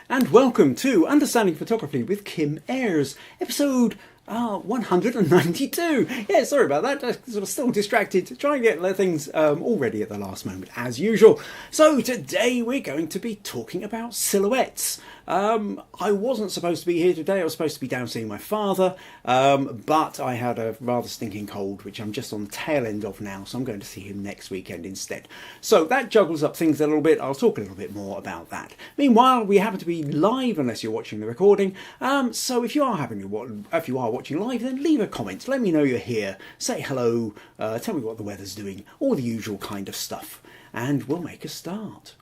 and welcome to Understanding Photography with Kim Ayres, episode 192. Yeah, sorry about that. I was still distracted trying to get things all ready at the last moment, as usual. So today we're going to be talking about silhouettes. I wasn't supposed to be here today. I was supposed to be down seeing my father, but I had a rather stinking cold, which I'm just on the tail end of now, so I'm going to see him next weekend instead. So that juggles up things a little bit. I'll talk a little bit more about that. Meanwhile, we happen to be live unless you're watching the recording. So if you are watching live, then leave a comment. Let me know you're here. Say hello. Tell me what the weather's doing. All the usual kind of stuff. And we'll make a start.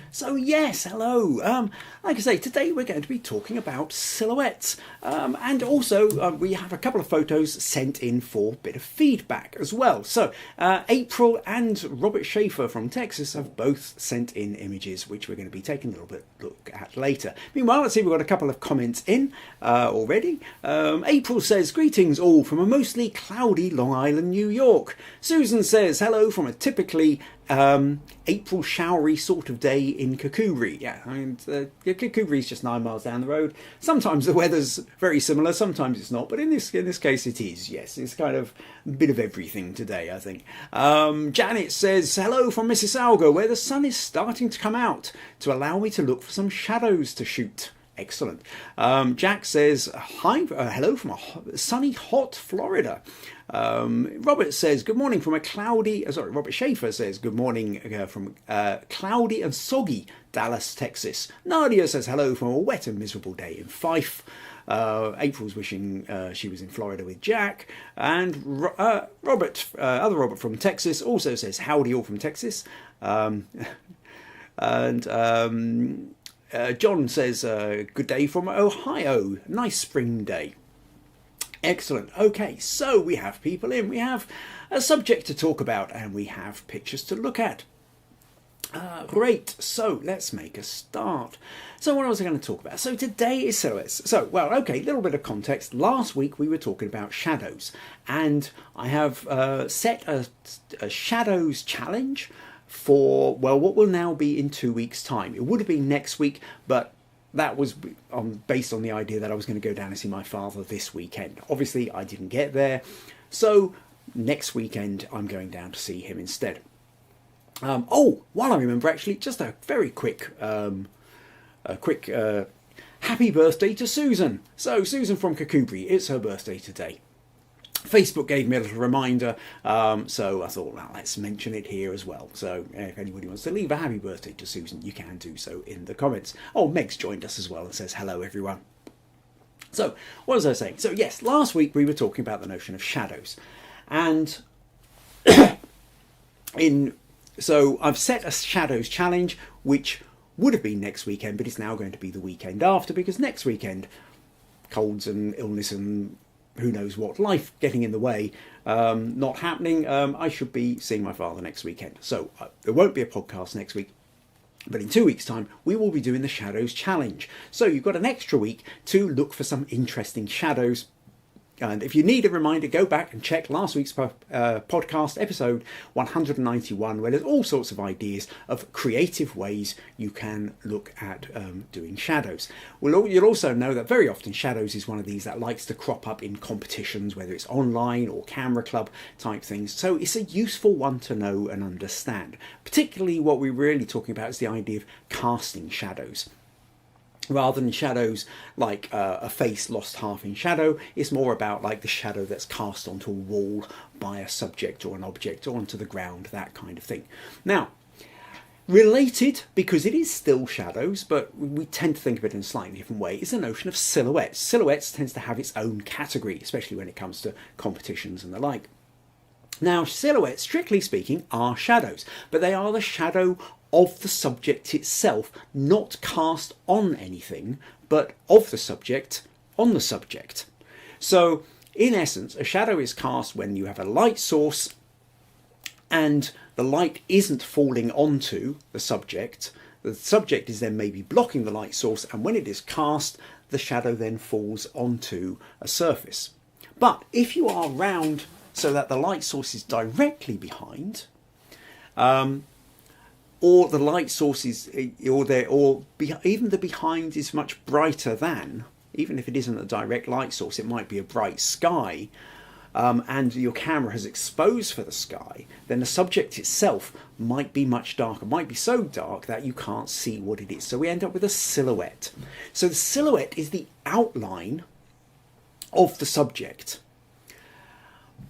So yes, hello. Like I say, today we're going to be talking about silhouettes, and also we have a couple of photos sent in for a bit of feedback as well. So April and Robert Capra from Texas have both sent in images, which we're going to be taking a little bit look at later. Meanwhile, let's see, we've got a couple of comments in already. April says, greetings all from a mostly cloudy Long Island, New York. Susan says, hello from a typically April showery sort of day in Kokuri. Yeah, I mean, Kokuri is just 9 miles down the road. Sometimes the weather's very similar, sometimes it's not, but in this case it is. Yes, it's kind of a bit of everything today, I think. Janet says, hello from Mississauga, where the sun is starting to come out to allow me to look for some shadows to shoot. Excellent. Jack says, hi, hello from a sunny, hot Florida. Robert says, good morning from a cloudy, Robert Capra says, good morning from cloudy and soggy Dallas, Texas. Nadia says, hello from a wet and miserable day in Fife. April's wishing she was in Florida with Jack. And Robert, other Robert from Texas, also says, howdy all from Texas. John says, good day from Ohio. Nice spring day. Excellent. Okay, so we have people in. We have a subject to talk about and we have pictures to look at. Great. So let's make a start. So what was I going to talk about? So today is silhouettes. So, well, okay, a little bit of context. Last week we were talking about shadows, and I have set a shadows challenge for, well, what will now be in 2 weeks' time. It would have been next week, but that was based on the idea that I was going to go down and see my father this weekend. Obviously, I didn't get there, so next weekend I'm going down to see him instead. While I remember, actually, just a very quick happy birthday to Susan. So Susan from Kokuri, it's her birthday today. Facebook gave me a little reminder, so I thought, well, let's mention it here as well. So if anybody wants to leave a happy birthday to Susan, you can do so in the comments. Oh, Meg's joined us as well and says, hello, everyone. So what was I saying? So yes, last week we were talking about the notion of shadows. And so I've set a shadows challenge, which would have been next weekend, but it's now going to be the weekend after, because next weekend, colds and illness and who knows what, life getting in the way, not happening. I should be seeing my father next weekend. So there won't be a podcast next week, but in 2 weeks' time, we will be doing the Shadows Challenge. So you've got an extra week to look for some interesting shadows. And if you need a reminder, go back and check last week's podcast, episode 191, where there's all sorts of ideas of creative ways you can look at doing shadows. You'll also know that very often shadows is one of these that likes to crop up in competitions, whether it's online or camera club type things. So it's a useful one to know and understand. Particularly what we're really talking about is the idea of casting shadows. Rather than shadows like a face lost half in shadow, it's more about like the shadow that's cast onto a wall by a subject or an object or onto the ground, that kind of thing. Now, related, because it is still shadows, but we tend to think of it in a slightly different way, is the notion of silhouettes. Silhouettes tends to have its own category, especially when it comes to competitions and the like. Now, silhouettes, strictly speaking, are shadows, but they are the shadow of the subject itself, not cast on anything, but of the subject on the subject. So, in essence, a shadow is cast when you have a light source and the light isn't falling onto the subject. The subject is then maybe blocking the light source, and when it is cast, the shadow then falls onto a surface. But if you are round so that the light source is directly behind, or the light source is, even the behind is much brighter than, even if it isn't a direct light source, it might be a bright sky, and your camera has exposed for the sky, then the subject itself might be much darker, might be so dark that you can't see what it is. So we end up with a silhouette. So the silhouette is the outline of the subject.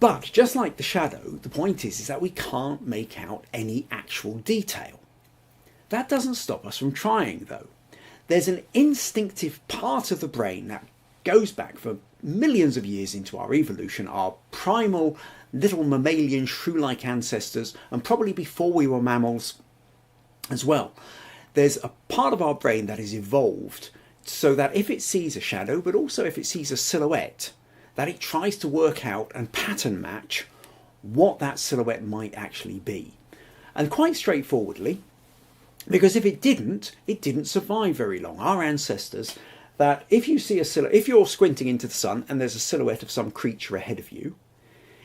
But just like the shadow, the point is that we can't make out any actual detail. That doesn't stop us from trying, though. There's an instinctive part of the brain that goes back for millions of years into our evolution, our primal little mammalian shrew-like ancestors, and probably before we were mammals as well. There's a part of our brain that is evolved so that if it sees a shadow, but also if it sees a silhouette, that it tries to work out and pattern match what that silhouette might actually be. And quite straightforwardly, because if it didn't survive very long. Our ancestors, that if you see a silhouette, if you're squinting into the sun and there's a silhouette of some creature ahead of you,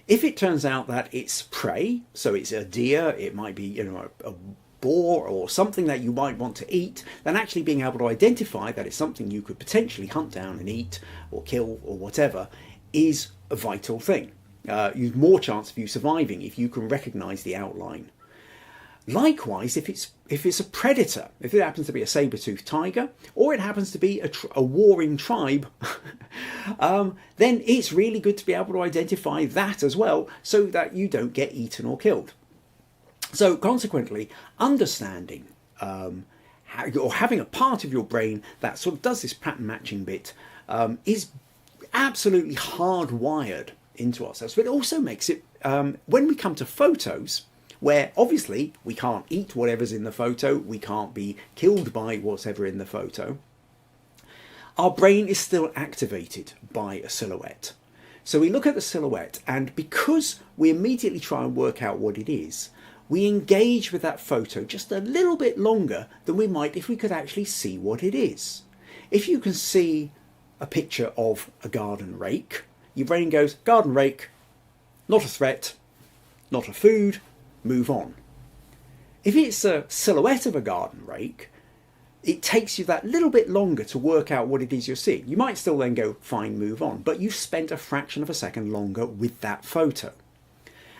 if it turns out that it's prey, so it's a deer, it might be, a boar or something that you might want to eat, then actually being able to identify that it's something you could potentially hunt down and eat or kill or whatever is a vital thing. You've more chance of you surviving if you can recognise the outline. Likewise, if it's a predator, if it happens to be a saber-toothed tiger, or it happens to be a warring tribe, then it's really good to be able to identify that as well, so that you don't get eaten or killed. So consequently, understanding or having a part of your brain that sort of does this pattern matching bit is absolutely hardwired into ourselves. But it also makes it, when we come to photos, where obviously we can't eat whatever's in the photo, we can't be killed by whatever in the photo, our brain is still activated by a silhouette. So we look at the silhouette, and because we immediately try and work out what it is, we engage with that photo just a little bit longer than we might if we could actually see what it is. If you can see a picture of a garden rake, your brain goes, garden rake, not a threat, not a food, move on. If it's a silhouette of a garden rake, it takes you that little bit longer to work out what it is you're seeing. You might still then go, fine, move on, but you've spent a fraction of a second longer with that photo.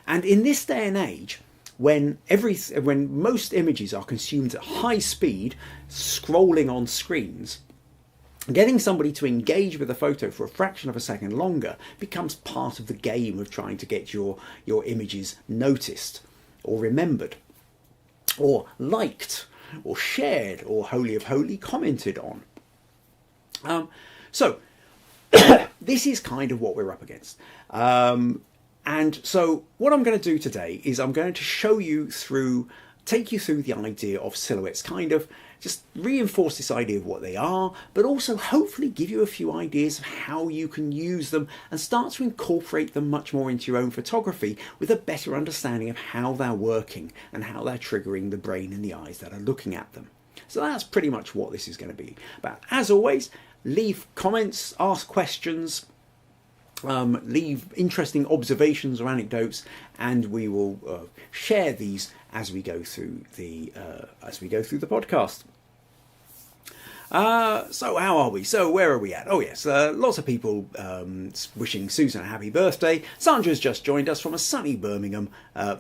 And in this day and age, when most images are consumed at high speed, scrolling on screens, getting somebody to engage with a photo for a fraction of a second longer becomes part of the game of trying to get your images noticed or remembered or liked or shared or holy of holy commented on. So this is kind of what we're up against. And so what I'm going to do today is I'm going to take you through the idea of silhouettes, kind of just reinforce this idea of what they are, but also hopefully give you a few ideas of how you can use them and start to incorporate them much more into your own photography with a better understanding of how they're working and how they're triggering the brain and the eyes that are looking at them. So that's pretty much what this is going to be about. As always, leave comments, ask questions, leave interesting observations or anecdotes, and we will share these as we go through the podcast. So how are we? So where are we at? Oh yes, lots of people wishing Susan a happy birthday. Sandra's just joined us from a sunny Birmingham,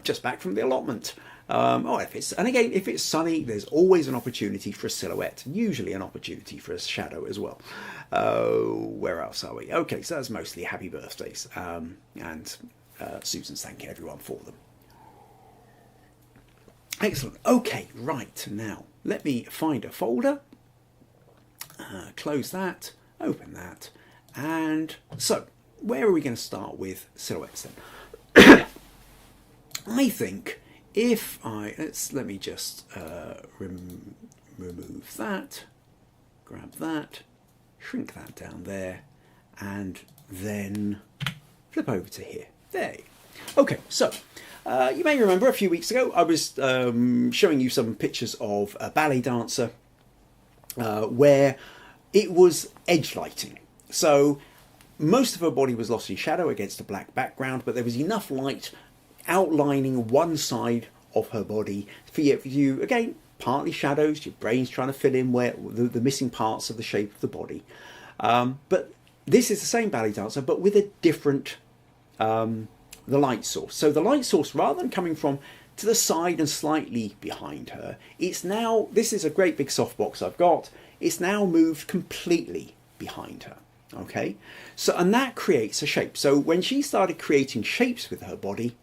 just back from the allotment. If it's sunny, there's always an opportunity for a silhouette, usually an opportunity for a shadow as well. Where else are we? Okay, so that's mostly happy birthdays, and Susan's thanking everyone for them. Excellent. Okay, right, now let me find a folder, close that, open that, and so where are we going to start with silhouettes then? I think let me just remove that, grab that, shrink that down there, and then flip over to here. There. Okay, so you may remember a few weeks ago I was showing you some pictures of a ballet dancer where it was edge lighting. So most of her body was lost in shadow against a black background, but there was enough light outlining one side of her body. For you again, partly shadows, your brain's trying to fill in where the missing parts of the shape of the body. But this is the same ballet dancer, but with a different the light source. So the light source, rather than coming from to the side and slightly behind her, it's now, this is a great big softbox I've got, it's now moved completely behind her. Okay, so, and that creates a shape. So when she started creating shapes with her body,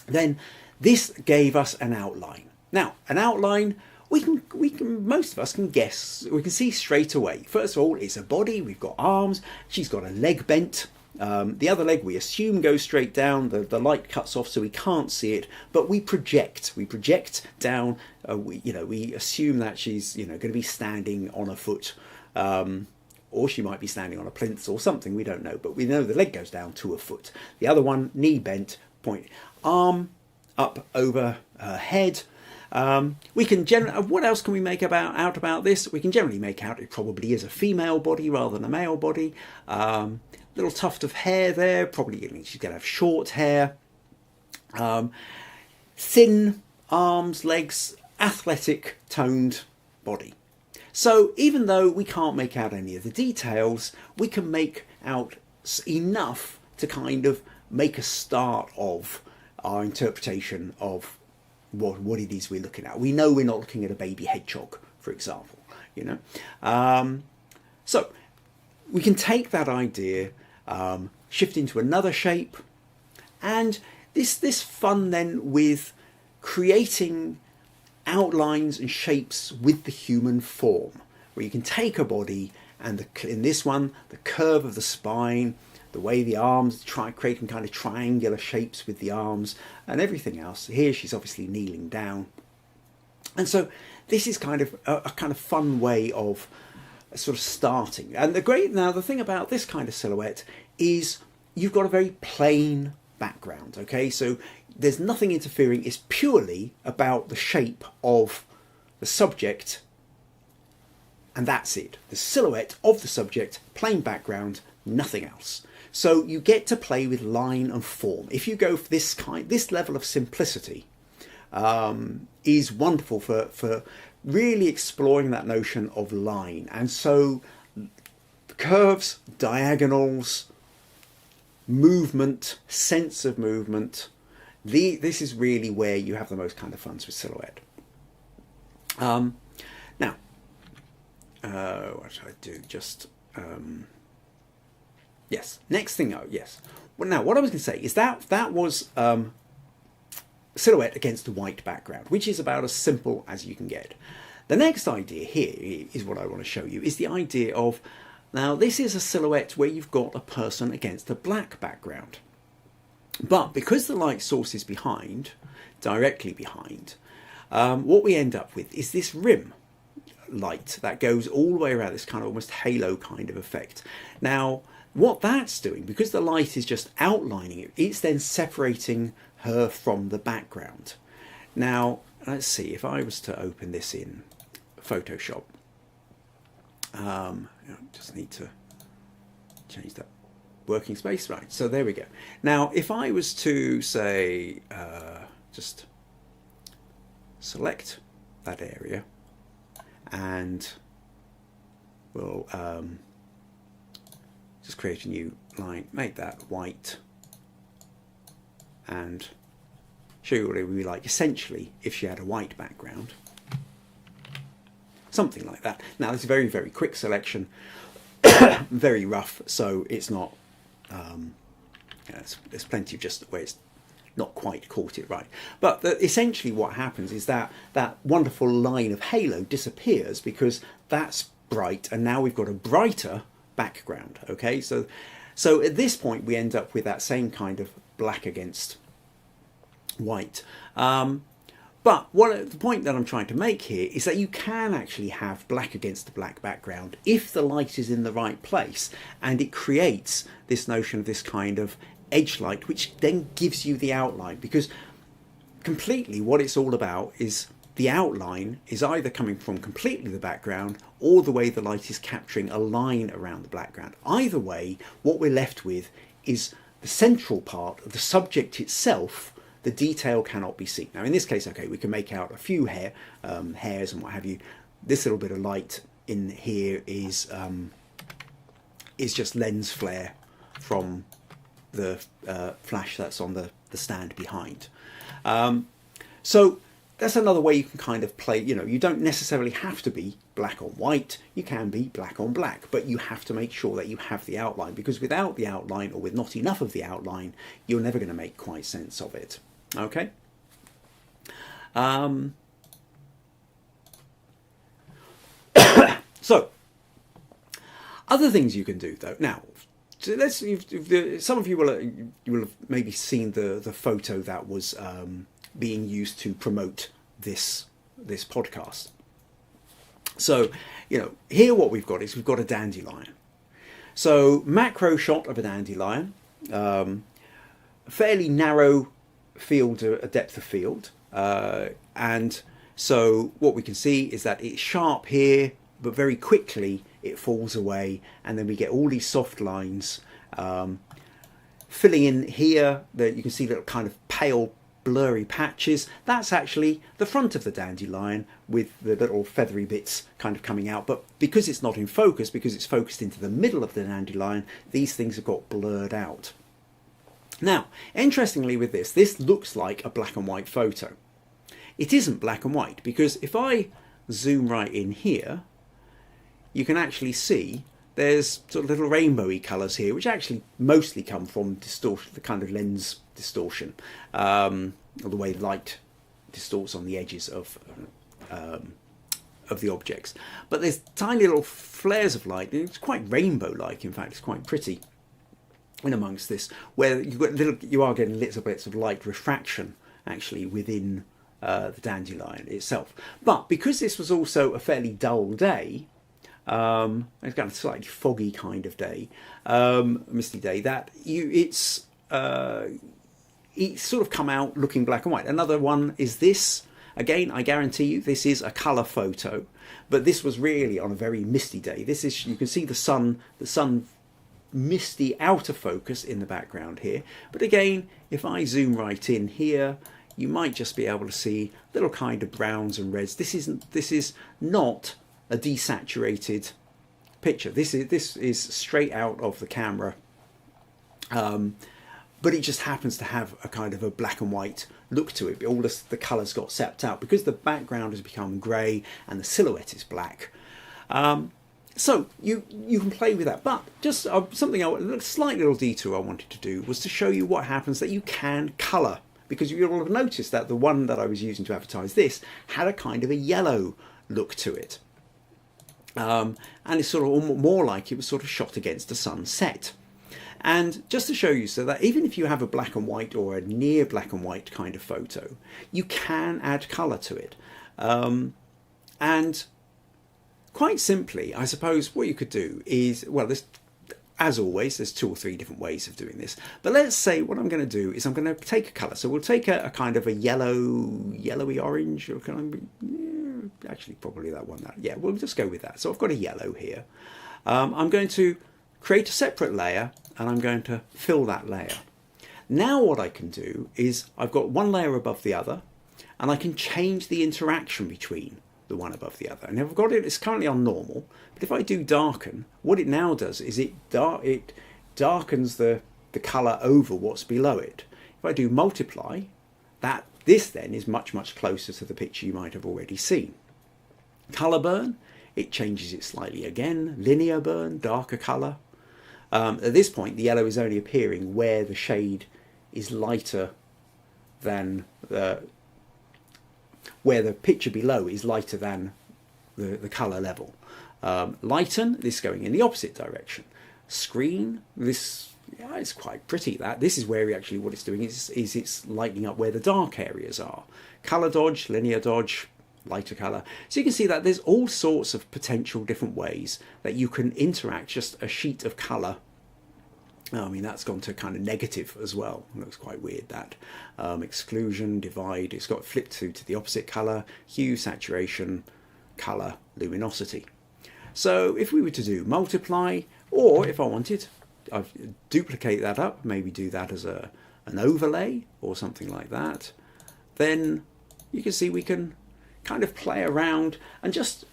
then this gave us an outline. Now, an outline, we can most of us can guess, we can see straight away. First of all, it's a body, we've got arms, she's got a leg bent. The other leg we assume goes straight down, the light cuts off so we can't see it, but we project down, we assume that she's going to be standing on a foot, or she might be standing on a plinth or something, we don't know, but we know the leg goes down to a foot. The other one, knee bent, point, arm up over her head. We can what else can we make out about this? We can generally make out it probably is a female body rather than a male body. Little tuft of hair there, probably she's going to have short hair. Thin arms, legs, athletic, toned body. So even though we can't make out any of the details, we can make out enough to kind of make a start of our interpretation of what it is we're looking at. We know we're not looking at a baby hedgehog, for example, So we can take that idea, shift into another shape, and this fun then with creating outlines and shapes with the human form, where you can take a body and in this one, the curve of the spine, the way the arms, creating kind of triangular shapes with the arms and everything else. Here she's obviously kneeling down. And so this is kind of a kind of fun way of sort of starting. And the thing about this kind of silhouette is you've got a very plain background, okay? So there's nothing interfering. It's purely about the shape of the subject, and that's it. The silhouette of the subject, plain background, nothing else. So you get to play with line and form. If you go for this level of simplicity, is wonderful for really exploring that notion of line. And so curves, diagonals, movement, sense of movement, this is really where you have the most kind of fun with silhouette. Now, what should I do? Yes, next thing, yes. Well, now, what I was going to say is that was silhouette against a white background, which is about as simple as you can get. The next idea here is what I want to show you, is the idea of, now this is a silhouette where you've got a person against a black background. But because the light source is directly behind, what we end up with is this rim light that goes all the way around, this kind of almost halo kind of effect. Now, what that's doing, because the light is just outlining it, it's then separating her from the background. Now, let's see, if I was to open this in Photoshop, I just need to change that working space, right? So there we go. Now, if I was to say, just select that area, and we'll just create a new line, make that white, and show you what it would be like essentially if she had a white background. Something like that. Now, it's a very, very quick selection, very rough, so it's not, there's plenty of just where it's not quite caught it right. But essentially what happens is that wonderful line of halo disappears because that's bright, and now we've got a brighter background, okay? So at this point we end up with that same kind of black against white. But the point that I'm trying to make here is that you can actually have black against a black background if the light is in the right place, and it creates this notion of this kind of edge light, which then gives you the outline, because completely what it's all about is the outline is either coming from completely the background or the way the light is capturing a line around the background. Either way, what we're left with is the central part of the subject itself the detail cannot be seen. Now in this case, okay, we can make out a few hairs and what have you. This little bit of light in here is just lens flare from the flash that's on the stand behind. So that's another way you can kind of play, you know, you don't necessarily have to be black on white, you can be black on black, but you have to make sure that you have the outline, because without the outline, or with not enough of the outline, you're never going to make quite sense of it. Okay? So, other things you can do though. Now, so some of you will have maybe seen the photo that was being used to promote this podcast. So, you know, here what we've got is we've got a dandelion. So, macro shot of a dandelion, fairly narrow field, a depth of field, and so what we can see is that it's sharp here, but very quickly it falls away, and then we get all these soft lines filling in here. That you can see little kind of pale blurry patches. That's actually the front of the dandelion with the little feathery bits kind of coming out, but because it's not in focus, because it's focused into the middle of the dandelion, these things have got blurred out. Now, interestingly with this looks like a black and white photo. It isn't black and white, because if I zoom right in here, you can actually see there's sort of little rainbowy colours here, which actually mostly come from distortion, the kind of lens distortion, or the way light distorts on the edges of the objects. But there's tiny little flares of light. It's quite rainbow-like. In fact, it's quite pretty in amongst this, where you are getting little bits of light refraction actually within the dandelion itself. But because this was also a fairly dull day, it's got a slightly foggy kind of day, misty day, that it's sort of come out looking black and white. Another one is this. Again, I guarantee you this is a colour photo, but this was really on a very misty day. This is, you can see the sun misty out of focus in the background here. But again, if I zoom right in here, you might just be able to see little kind of browns and reds. This is not a desaturated picture. This is straight out of the camera, but it just happens to have a kind of a black and white look to it. All the colours got sepped out because the background has become grey and the silhouette is black. So you can play with that, but just something, a slight little detour I wanted to do was to show you what happens that you can colour, because you'll have noticed that the one that I was using to advertise this had a kind of a yellow look to it. And it's sort of more like it was sort of shot against a sunset. And just to show you, so that even if you have a black and white or a near black and white kind of photo, you can add colour to it. And quite simply, I suppose what you could do is, well, as always, there's 2 or 3 different ways of doing this. But let's say what I'm going to do is I'm going to take a colour. So we'll take a kind of a yellowy orange, or kind of, actually probably that one. Yeah, we'll just go with that. So I've got a yellow here. I'm going to create a separate layer, and I'm going to fill that layer. Now what I can do is I've got one layer above the other, and I can change the interaction between the one above the other. And I've got it's currently on normal, but if I do darken, what it now does is it darkens the colour over what's below it. If I do multiply, this then is much closer to the picture you might have already seen. Colour burn, it changes it slightly again. Linear burn, darker colour. At this point, the yellow is only appearing where the shade is lighter than where the picture below is lighter than the colour level. Lighten, this going in the opposite direction. Screen, this, yeah, it's quite pretty. This is where actually what it's doing is it's lightening up where the dark areas are. Colour dodge, linear dodge, lighter colour. So you can see that there's all sorts of potential different ways that you can interact just a sheet of colour. I mean, that's gone to kind of negative as well. It looks quite weird, that. Exclusion, divide, it's got flipped to the opposite colour. Hue, saturation, colour, luminosity. So if we were to do multiply, or if I wanted, I'd duplicate that up, maybe do that as a an overlay or something like that, then you can see we can kind of play around and just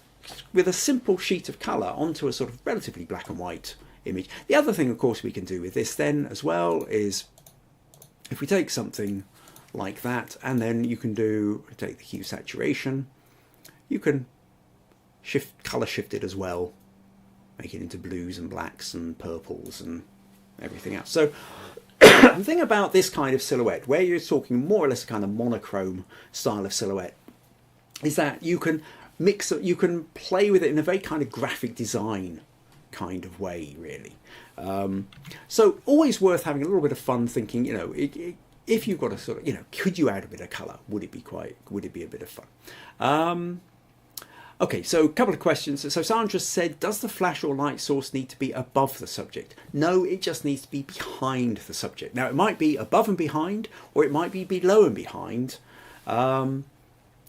with a simple sheet of colour onto a sort of relatively black and white image. The other thing, of course, we can do with this then as well is if we take something like that, and then you can take the hue saturation, you can colour shift it as well, make it into blues and blacks and purples and everything else. So the thing about this kind of silhouette, where you're talking more or less a kind of monochrome style of silhouette, is that you can you can play with it in a very kind of graphic design kind of way, really. So always worth having a little bit of fun thinking, if you've got a sort of, could you add a bit of colour? Would it be a bit of fun? Okay, so a couple of questions. So Sandra said, does the flash or light source need to be above the subject? No, it just needs to be behind the subject. Now, it might be above and behind, or it might be below and behind.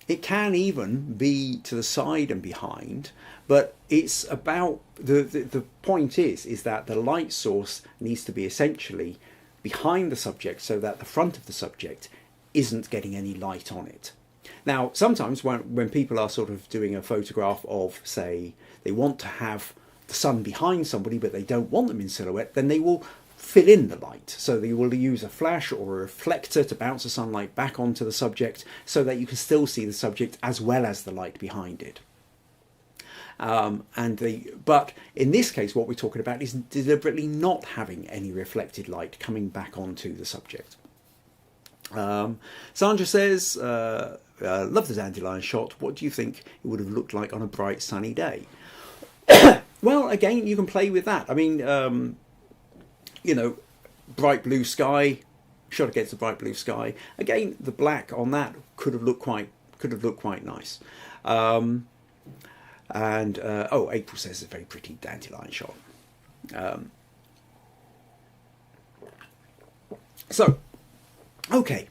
It can even be to the side and behind, but it's about, the point is that the light source needs to be essentially behind the subject so that the front of the subject isn't getting any light on it. Now, sometimes when people are sort of doing a photograph of, say, they want to have the sun behind somebody, but they don't want them in silhouette, then they will fill in the light. So they will use a flash or a reflector to bounce the sunlight back onto the subject so that you can still see the subject as well as the light behind it. But in this case, what we're talking about is deliberately not having any reflected light coming back onto the subject. Sandra says, love the dandelion shot. What do you think it would have looked like on a bright sunny day? Well, again, you can play with that. I mean, bright blue sky, shot against a bright blue sky. Again, the black on that could have looked quite nice. April says it's a very pretty dandelion shot. Okay.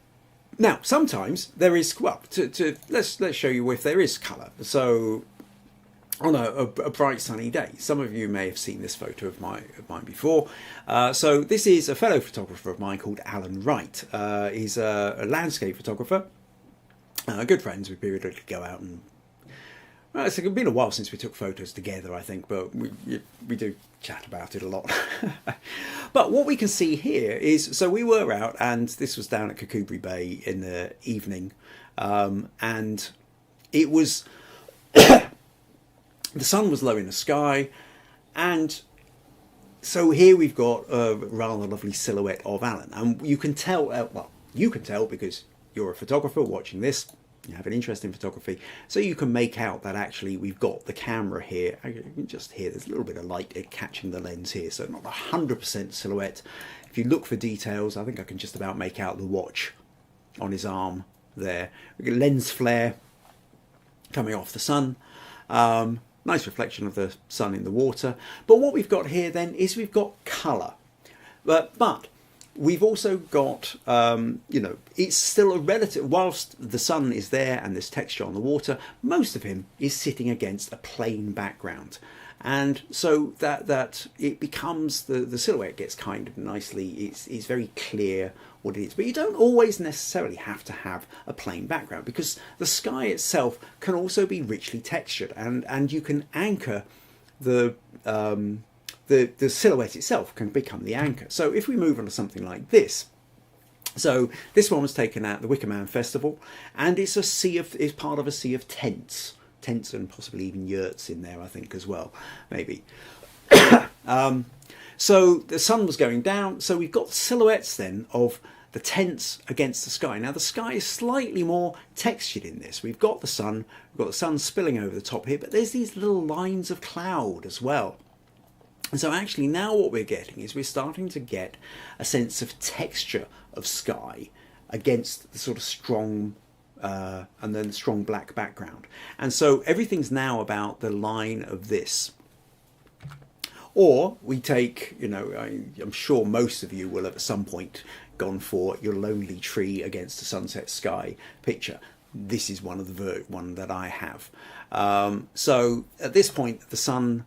Now, sometimes there is, let's show you if there is colour. So, on a bright sunny day, some of you may have seen this photo of mine before. So this is a fellow photographer of mine called Alan Wright. He's a landscape photographer. Good friends. We periodically go out and, it's been a while since we took photos together, I think, but we do chat about it a lot. But what we can see here is, so we were out, and this was down at Cockubry Bay in the evening, and it was, the sun was low in the sky, and so here we've got a rather lovely silhouette of Alan, and you can tell, you can tell because you're a photographer watching this, you have an interest in photography, so you can make out that actually we've got the camera here. You can just hear there's a little bit of light catching the lens here, so not 100% silhouette. If you look for details, I think I can just about make out the watch on his arm there. We get lens flare coming off the sun. Nice reflection of the sun in the water. But what we've got here then is we've got colour. But we've also got, it's still a relative, whilst the sun is there and there's texture on the water, most of him is sitting against a plain background. And so that it becomes, the silhouette gets kind of nicely, it's very clear what it is. But you don't always necessarily have to have a plain background, because the sky itself can also be richly textured, and you can anchor the silhouette itself can become the anchor. So if we move on to something like this, so this one was taken at the Wicker Man Festival, and it's part of a sea of tents and possibly even yurts in there, I think, as well, maybe. So the sun was going down, so we've got silhouettes then of the tents against the sky. Now the sky is slightly more textured in this. We've got the sun spilling over the top here, but there's these little lines of cloud as well. And so actually now what we're getting is we're starting to get a sense of texture of sky against the sort of strong and then strong black background. And so everything's now about the line of this. Or we take, I'm sure most of you will have at some point gone for your lonely tree against a sunset sky picture. This is one that I have. So at this point, the sun,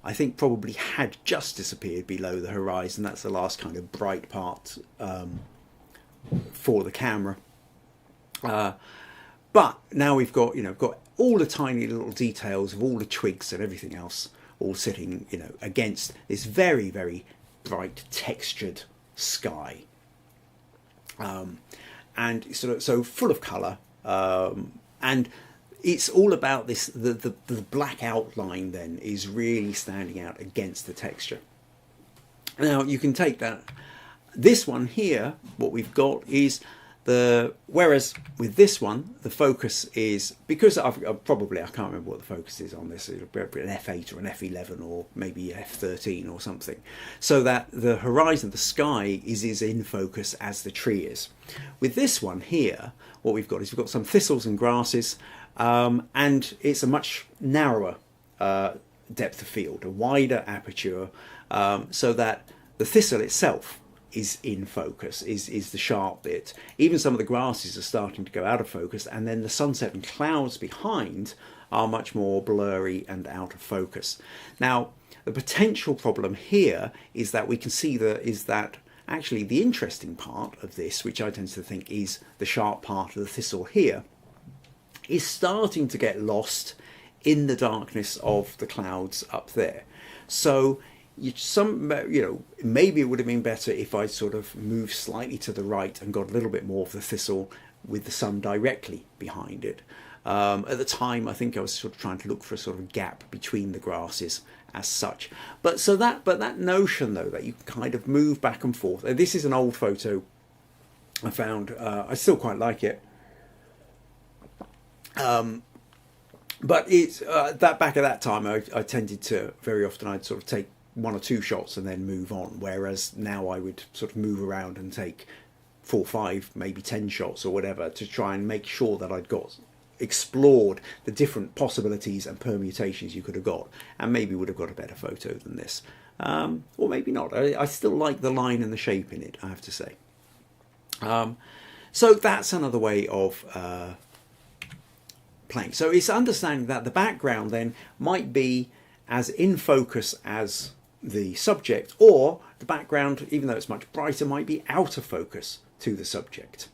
I think, probably had just disappeared below the horizon. That's the last kind of bright part for the camera. But now we've got, got all the tiny little details of all the twigs and everything else all sitting, against this very, very bright textured sky. And so full of colour, and it's all about this. The black outline then is really standing out against the texture. Now you can take that. This one here, what we've got is whereas with this one, the focus is, because I can't remember what the focus is on this, it'll be an F8 or an F11 or maybe F13 or something, so that the horizon, the sky, is in focus as the tree is. With this one here, what we've got is some thistles and grasses, and it's a much narrower depth of field, a wider aperture, so that the thistle itself is in focus, is the sharp bit. Even some of the grasses are starting to go out of focus, and then the sunset and clouds behind are much more blurry and out of focus. Now, the potential problem here is that we can see that actually the interesting part of this, which I tend to think is the sharp part of the thistle here, is starting to get lost in the darkness of the clouds up there. So maybe it would have been better if I sort of moved slightly to the right and got a little bit more of the thistle with the sun directly behind it. At the time, I think I was sort of trying to look for a sort of gap between the grasses as such. But that notion, though, that you can kind of move back and forth. This is an old photo I found. I still quite like it. But it's that back at that time, I tended to very often I'd sort of take one or two shots and then move on, whereas now I would sort of move around and take 4, 5, maybe 10 shots or whatever to try and make sure that I'd explored the different possibilities and permutations you could have got, and maybe would have got a better photo than this, or maybe not. I still like the line and the shape in it, I have to say. So that's another way of playing. So it's understanding that the background then might be as in focus as the subject, or the background, even though it's much brighter, might be out of focus to the subject.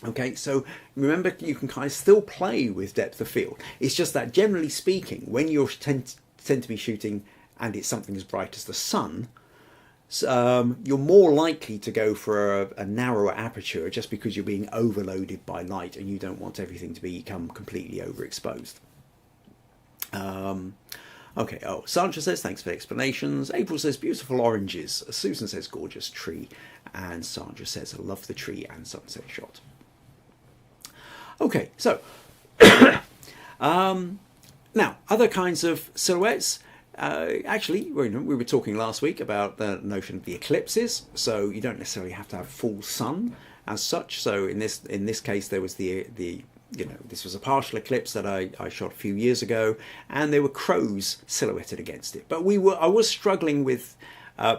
Okay, so remember, you can kind of still play with depth of field. It's just that generally speaking, when you tend to be shooting and it's something as bright as the sun, you're more likely to go for a narrower aperture just because you're being overloaded by light and you don't want everything to become completely overexposed. Okay, Sandra says, thanks for the explanations. April says, beautiful oranges. Susan says, gorgeous tree. And Sandra says, I love the tree and sunset shot. Okay, so now, other kinds of silhouettes. Actually, we were talking last week about the notion of the eclipses. So you don't necessarily have to have full sun as such. So in this case, there was this was a partial eclipse that I shot a few years ago, and there were crows silhouetted against it. But I was struggling with,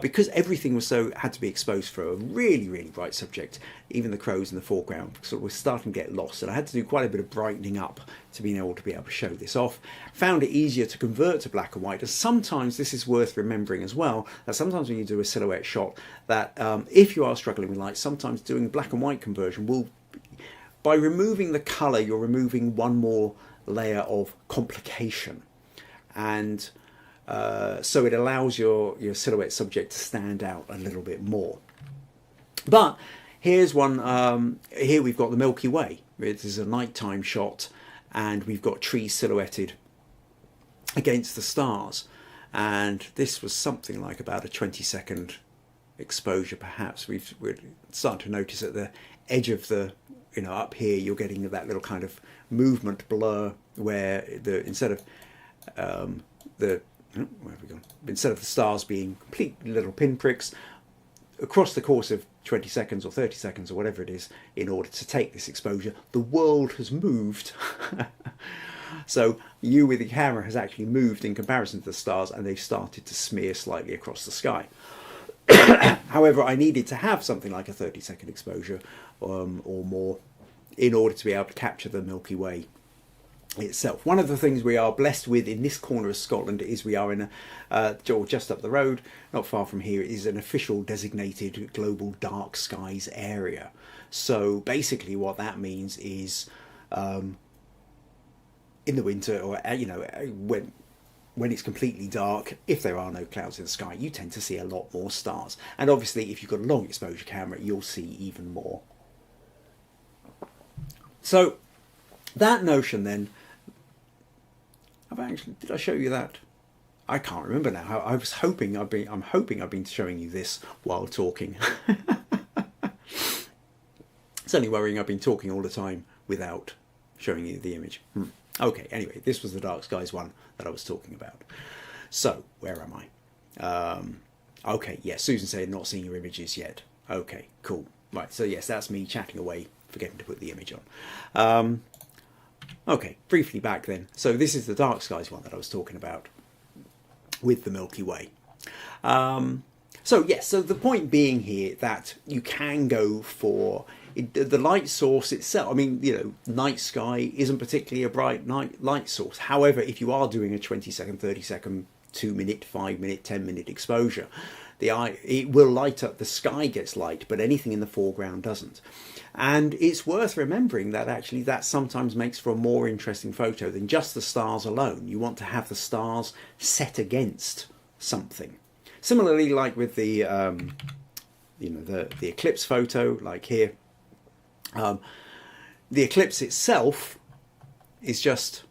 because everything had to be exposed for a really, really bright subject, even the crows in the foreground sort of were starting to get lost, and I had to do quite a bit of brightening up to be able to show this off. Found it easier to convert to black and white, as sometimes this is worth remembering as well, that sometimes when you do a silhouette shot, that if you are struggling with light, sometimes doing black and white conversion will, by removing the colour, you're removing one more layer of complication, and so it allows your silhouette subject to stand out a little bit more. But here's one. Here we've got the Milky Way. This is a nighttime shot, and we've got trees silhouetted against the stars. And this was something like about a 20-second exposure, perhaps. We're starting to notice at the edge of the, up here, you're getting that little kind of movement blur where instead of the stars being complete little pinpricks, across the course of 20 seconds or 30 seconds or whatever it is, in order to take this exposure, the world has moved. So you with the camera has actually moved in comparison to the stars, and they've started to smear slightly across the sky. However, I needed to have something like a 30-second exposure or more in order to be able to capture the Milky Way itself. One of the things we are blessed with in this corner of Scotland is we are in just up the road, not far from here, is an official designated global dark skies area. So basically what that means is in the winter, or when it's completely dark, if there are no clouds in the sky, you tend to see a lot more stars. And obviously if you've got a long exposure camera, you'll see even more. So that notion then, did I show you that? I can't remember now. I'm hoping I've been showing you this while talking. It's only worrying I've been talking all the time without showing you the image. Okay, anyway, this was the dark skies one that I was talking about. So, where am I? Okay, yes, Susan said not seeing your images yet. Okay, cool. Right, so yes, that's me chatting away, forgetting to put the image on. Okay, briefly back then. So this is the dark skies one that I was talking about with the Milky Way. So yes, so the point being here that you can go for the light source itself. I mean, night sky isn't particularly a bright light source. However, if you are doing a 20-second, 30-second, 2-minute, 5-minute, 10-minute exposure, it will light up. The sky gets light, but anything in the foreground doesn't. And it's worth remembering that actually that sometimes makes for a more interesting photo than just the stars alone. You want to have the stars set against something. Similarly, like with the the eclipse photo, like here, the eclipse itself is just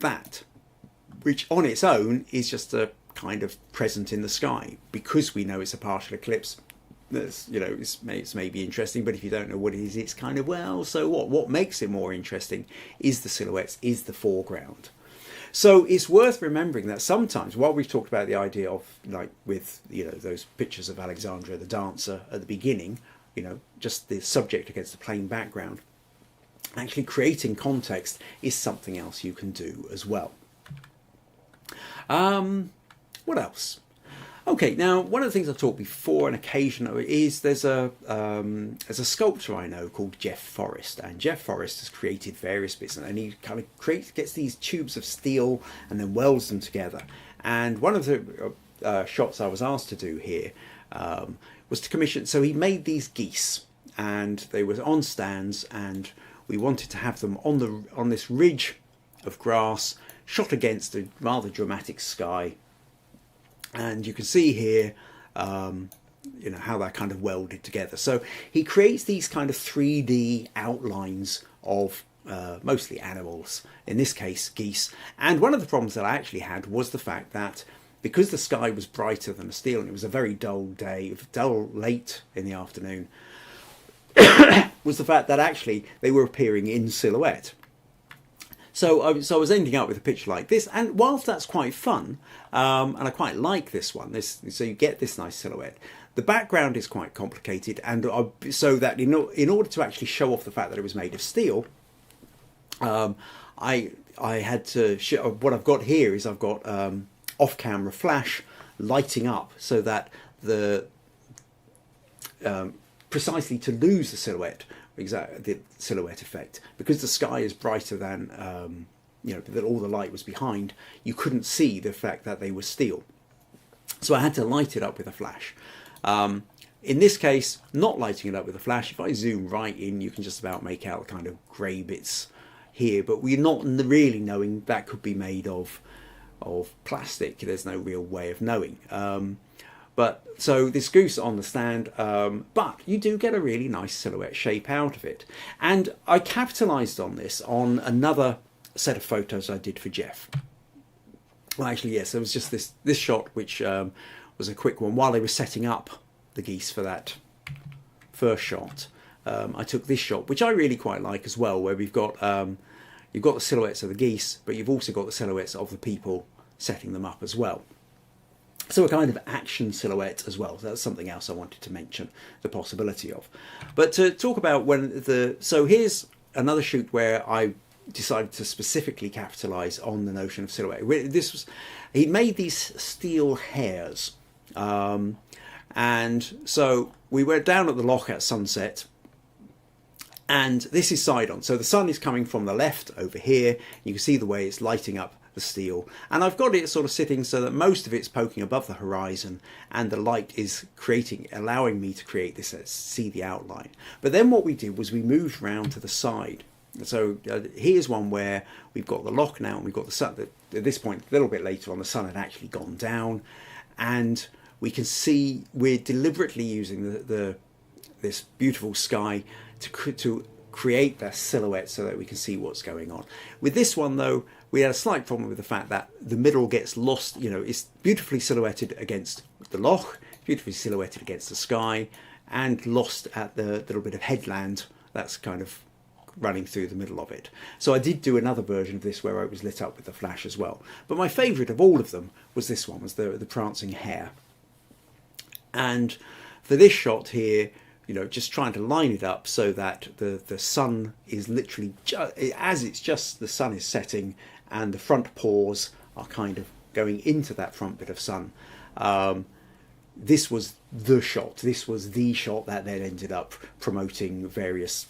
that, which on its own is just a kind of present in the sky. Because we know it's a partial eclipse, it's maybe interesting, but if you don't know what it is, it's kind of, well, so what? What makes it more interesting is the silhouettes, is the foreground. So it's worth remembering that sometimes, while we've talked about the idea of, like with those pictures of Alexandra the dancer at the beginning, just the subject against the plain background, actually creating context is something else you can do as well. What else? Okay, now one of the things I've talked before on occasion is there's a sculptor I know called Jeff Forrest, and Jeff Forrest has created various bits, and he kind of gets these tubes of steel and then welds them together. And one of the shots I was asked to do here was to commission. So he made these geese, and they were on stands, and we wanted to have them on this ridge of grass, shot against a rather dramatic sky. And you can see here, how they're kind of welded together. So he creates these kind of 3D outlines of mostly animals, in this case geese. And one of the problems that I actually had was the fact that because the sky was brighter than the steel, and it was a very dull day, dull late in the afternoon, was the fact that actually they were appearing in silhouette. So I was ending up with a picture like this, and whilst that's quite fun, and I quite like this one, so you get this nice silhouette, the background is quite complicated, and so that in order to actually show off the fact that it was made of steel, I had to show, what I've got here is I've got off-camera flash lighting up so that the precisely to lose the silhouette effect, because the sky is brighter than that all the light was behind, you couldn't see the fact that they were steel. So I had to light it up with a flash. In this case, not lighting it up with a flash, if I zoom right in, you can just about make out the kind of grey bits here, but we're not really knowing that could be made of plastic. There's no real way of knowing. But so this goose on the stand, but you do get a really nice silhouette shape out of it. And I capitalised on this on another set of photos I did for Jeff. Well, actually, yes, there was just this shot, which was a quick one. While they were setting up the geese for that first shot, I took this shot, which I really quite like as well, where we've got you've got the silhouettes of the geese, but you've also got the silhouettes of the people setting them up as well. So a kind of action silhouette as well. That's something else I wanted to mention the possibility of. But to talk about so here's another shoot where I decided to specifically capitalise on the notion of silhouette. He made these steel hairs, and so we were down at the loch at sunset, And this is side on. So the sun is coming from the left over here. You can see the way it's lighting up the steel. And I've got it sort of sitting so that most of it's poking above the horizon and the light is allowing me to create this, see the outline. But then what we did was we moved round to the side. So here's one where we've got the loch now and we've got the sun. At this point, a little bit later on, the sun had actually gone down. And we can see we're deliberately using this beautiful sky to create that silhouette so that we can see what's going on. With this one though, we had a slight problem with the fact that the middle gets lost. You know, it's beautifully silhouetted against the loch, beautifully silhouetted against the sky, and lost at the little bit of headland that's kind of running through the middle of it. So I did do another version of this where it was lit up with the flash as well. But my favourite of all of them was this one, was the prancing hare. And for this shot here, you know, just trying to line it up so that the sun is literally, as it's just the sun is setting and the front paws are kind of going into that front bit of sun. This was the shot. This was the shot that then ended up promoting various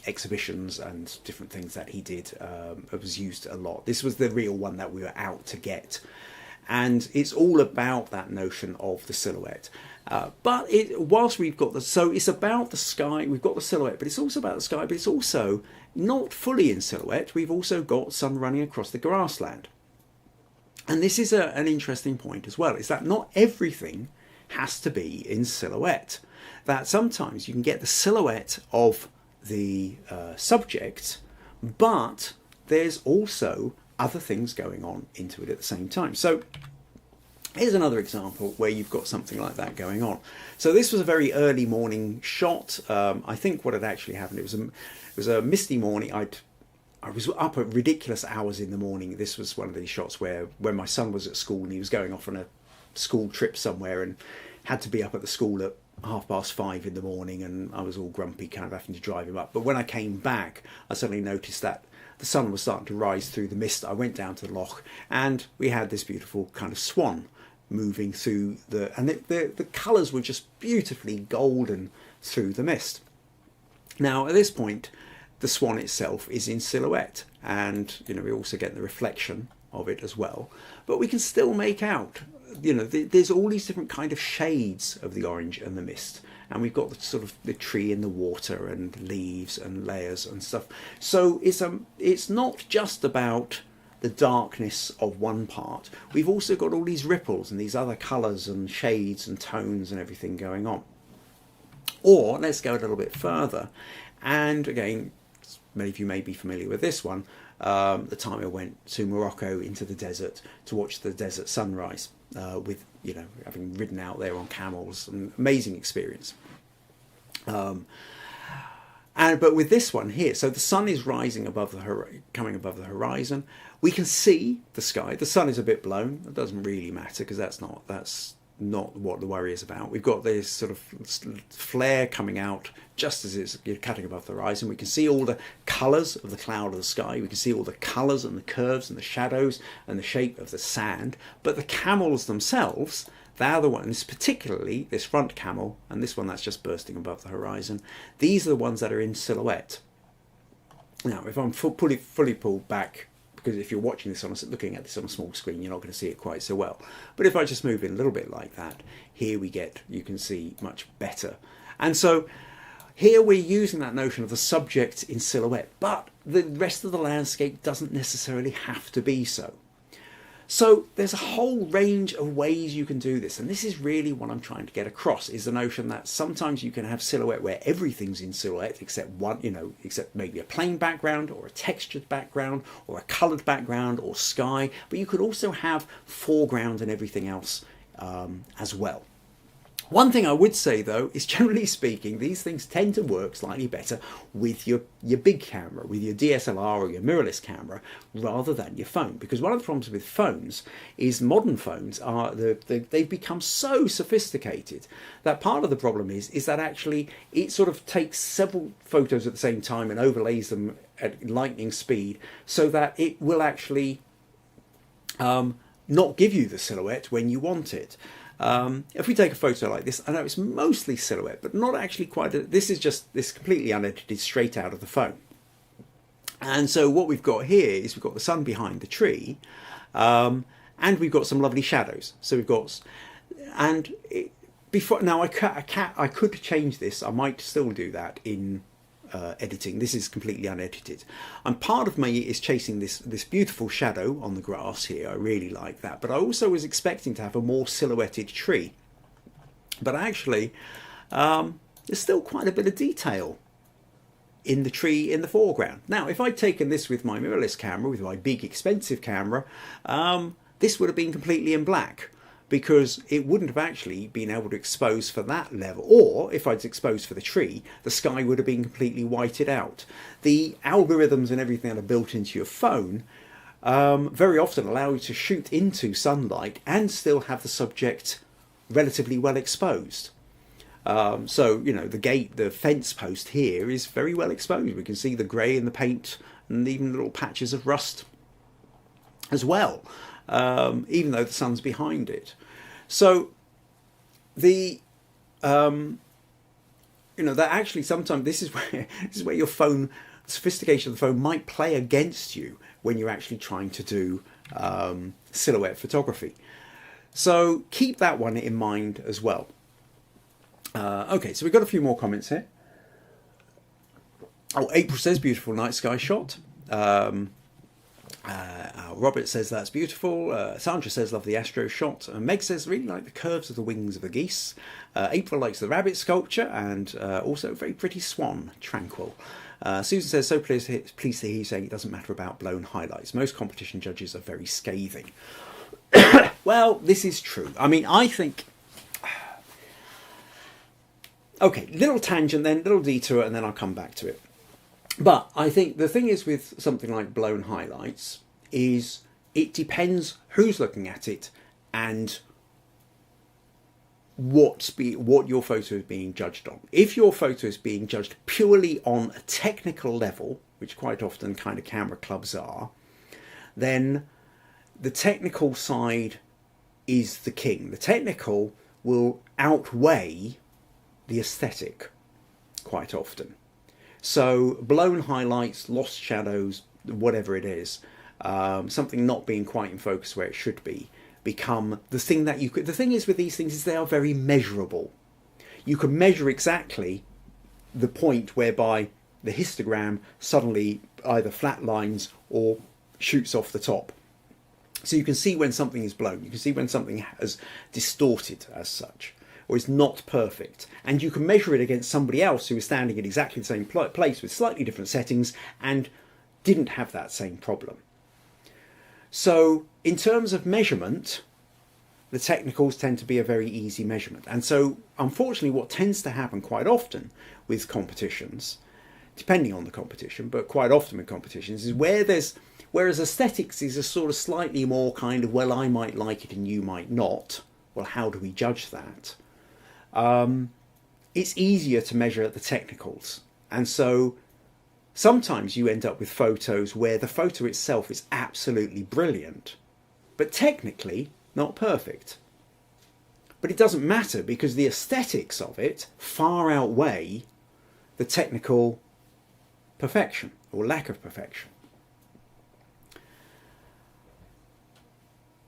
exhibitions and different things that he did. It was used a lot. This was the real one that we were out to get. And it's all about that notion of the silhouette. But whilst we've got so it's about the sky, we've got the silhouette, but it's also about the sky, but it's also not fully in silhouette. We've also got sun running across the grassland. And this is an interesting point as well, is that not everything has to be in silhouette. That sometimes you can get the silhouette of the subject, but there's also other things going on into it at the same time. So here's another example where you've got something like that going on. So this was a very early morning shot. I think what had actually happened, it was a misty morning. I was up at ridiculous hours in the morning. This was one of these shots where when my son was at school and he was going off on a school trip somewhere and had to be up at the school at 5:30 in the morning, and I was all grumpy kind of having to drive him up. But when I came back, I suddenly noticed that the sun was starting to rise through the mist. I went down to the loch and we had this beautiful kind of swan moving through the colours were just beautifully golden through the mist. Now at this point the swan itself is in silhouette, and you know we also get the reflection of it as well, but we can still make out, you know, there's all these different kind of shades of the orange and the mist, and we've got the sort of the tree in the water and leaves and layers and stuff. So it's not just about the darkness of one part. We've also got all these ripples and these other colours and shades and tones and everything going on. Or let's go a little bit further, and again, many of you may be familiar with this one. The time I went to Morocco into the desert to watch the desert sunrise, with, you know, having ridden out there on camels, an amazing experience. But with this one here, so the sun is rising above coming above the horizon. We can see the sky. The sun is a bit blown. It doesn't really matter because that's not what the worry is about. We've got this sort of flare coming out just as it's cutting above the horizon. We can see all the colours of the cloud of the sky. We can see all the colours and the curves and the shadows and the shape of the sand. But the camels themselves, they're the ones, particularly this front camel and this one that's just bursting above the horizon. These are the ones that are in silhouette. Now, if I'm fully pulled back, because if you're watching this looking at this on a small screen, you're not going to see it quite so well. But if I just move it a little bit like that, here you can see much better. And so here we're using that notion of the subject in silhouette, but the rest of the landscape doesn't necessarily have to be so. So there's a whole range of ways you can do this, and this is really what I'm trying to get across, is the notion that sometimes you can have silhouette where everything's in silhouette except one, you know, except maybe a plain background or a textured background or a coloured background or sky, but you could also have foreground and everything else as well. One thing I would say though is, generally speaking, these things tend to work slightly better with your big camera, with your DSLR or your mirrorless camera, rather than your phone. Because one of the problems with phones is modern phones are they've become so sophisticated that part of the problem is that actually it sort of takes several photos at the same time and overlays them at lightning speed, so that it will actually not give you the silhouette when you want it. If we take a photo like this, I know it's mostly silhouette, but not actually quite. This is just this completely unedited, straight out of the phone. And so what we've got here is we've got the sun behind the tree, and we've got some lovely shadows. So we've got, and before now I could change this. I might still do that in editing. This is completely unedited, and part of me is chasing this beautiful shadow on the grass here. I really like that, but I also was expecting to have a more silhouetted tree, but actually there's still quite a bit of detail in the tree in the foreground. Now if I'd taken this with my mirrorless camera, with my big expensive camera, this would have been completely in black, because it wouldn't have actually been able to expose for that level. Or if I'd exposed for the tree, the sky would have been completely whited out. The algorithms and everything that are built into your phone very often allow you to shoot into sunlight and still have the subject relatively well exposed. So, you know, the fence post here is very well exposed. We can see the grey in the paint and even little patches of rust as well. Even though the sun's behind it. So the you know, that actually sometimes this is where your phone, the sophistication of the phone might play against you when you're actually trying to do silhouette photography. So keep that one in mind as well. Okay, so we've got a few more comments here. Oh, April says beautiful night sky shot. Robert says that's beautiful. Sandra says love the astro shot. Meg says really like the curves of the wings of the geese. April likes the rabbit sculpture, and also very pretty swan, tranquil. Susan says so pleased to hear you saying it doesn't matter about blown highlights. Most competition judges are very scathing. Well, this is true. I mean, I think... Okay, little tangent then, little detour, and then I'll come back to it. But I think the thing is with something like blown highlights is it depends who's looking at it and what your photo is being judged on. If your photo is being judged purely on a technical level, which quite often kind of camera clubs are, then the technical side is the king. The technical will outweigh the aesthetic quite often. So blown highlights, lost shadows, whatever it is, something not being quite in focus where it should be, become the thing that you could... The thing is with these things is they are very measurable. You can measure exactly the point whereby the histogram suddenly either flatlines or shoots off the top. So you can see when something is blown. You can see when something has distorted as such, or is not perfect, and you can measure it against somebody else who is standing at exactly the same place with slightly different settings and didn't have that same problem. So in terms of measurement, the technicals tend to be a very easy measurement. And so unfortunately what tends to happen quite often with competitions, depending on the competition, but quite often with competitions, is whereas aesthetics is a sort of slightly more kind of, well, I might like it and you might not. Well, how do we judge that? It's easier to measure at the technicals, and so sometimes you end up with photos where the photo itself is absolutely brilliant, but technically not perfect. But it doesn't matter because the aesthetics of it far outweigh the technical perfection or lack of perfection.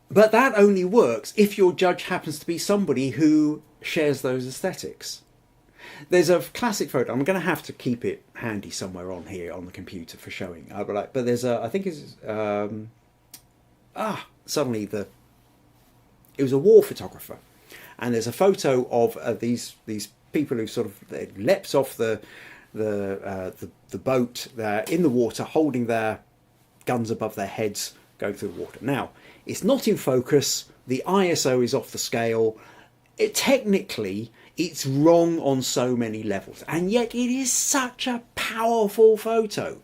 But that only works if your judge happens to be somebody who shares those aesthetics. There's a classic photo. I'm going to have to keep it handy somewhere on here on the computer for showing. But there's a, I think it's suddenly it was a war photographer, and there's a photo of these people who sort of leapt off the boat. They're in the water, holding their guns above their heads, going through the water. Now, it's not in focus. The ISO is off the scale. Technically, it's wrong on so many levels, and yet it is such a powerful photo.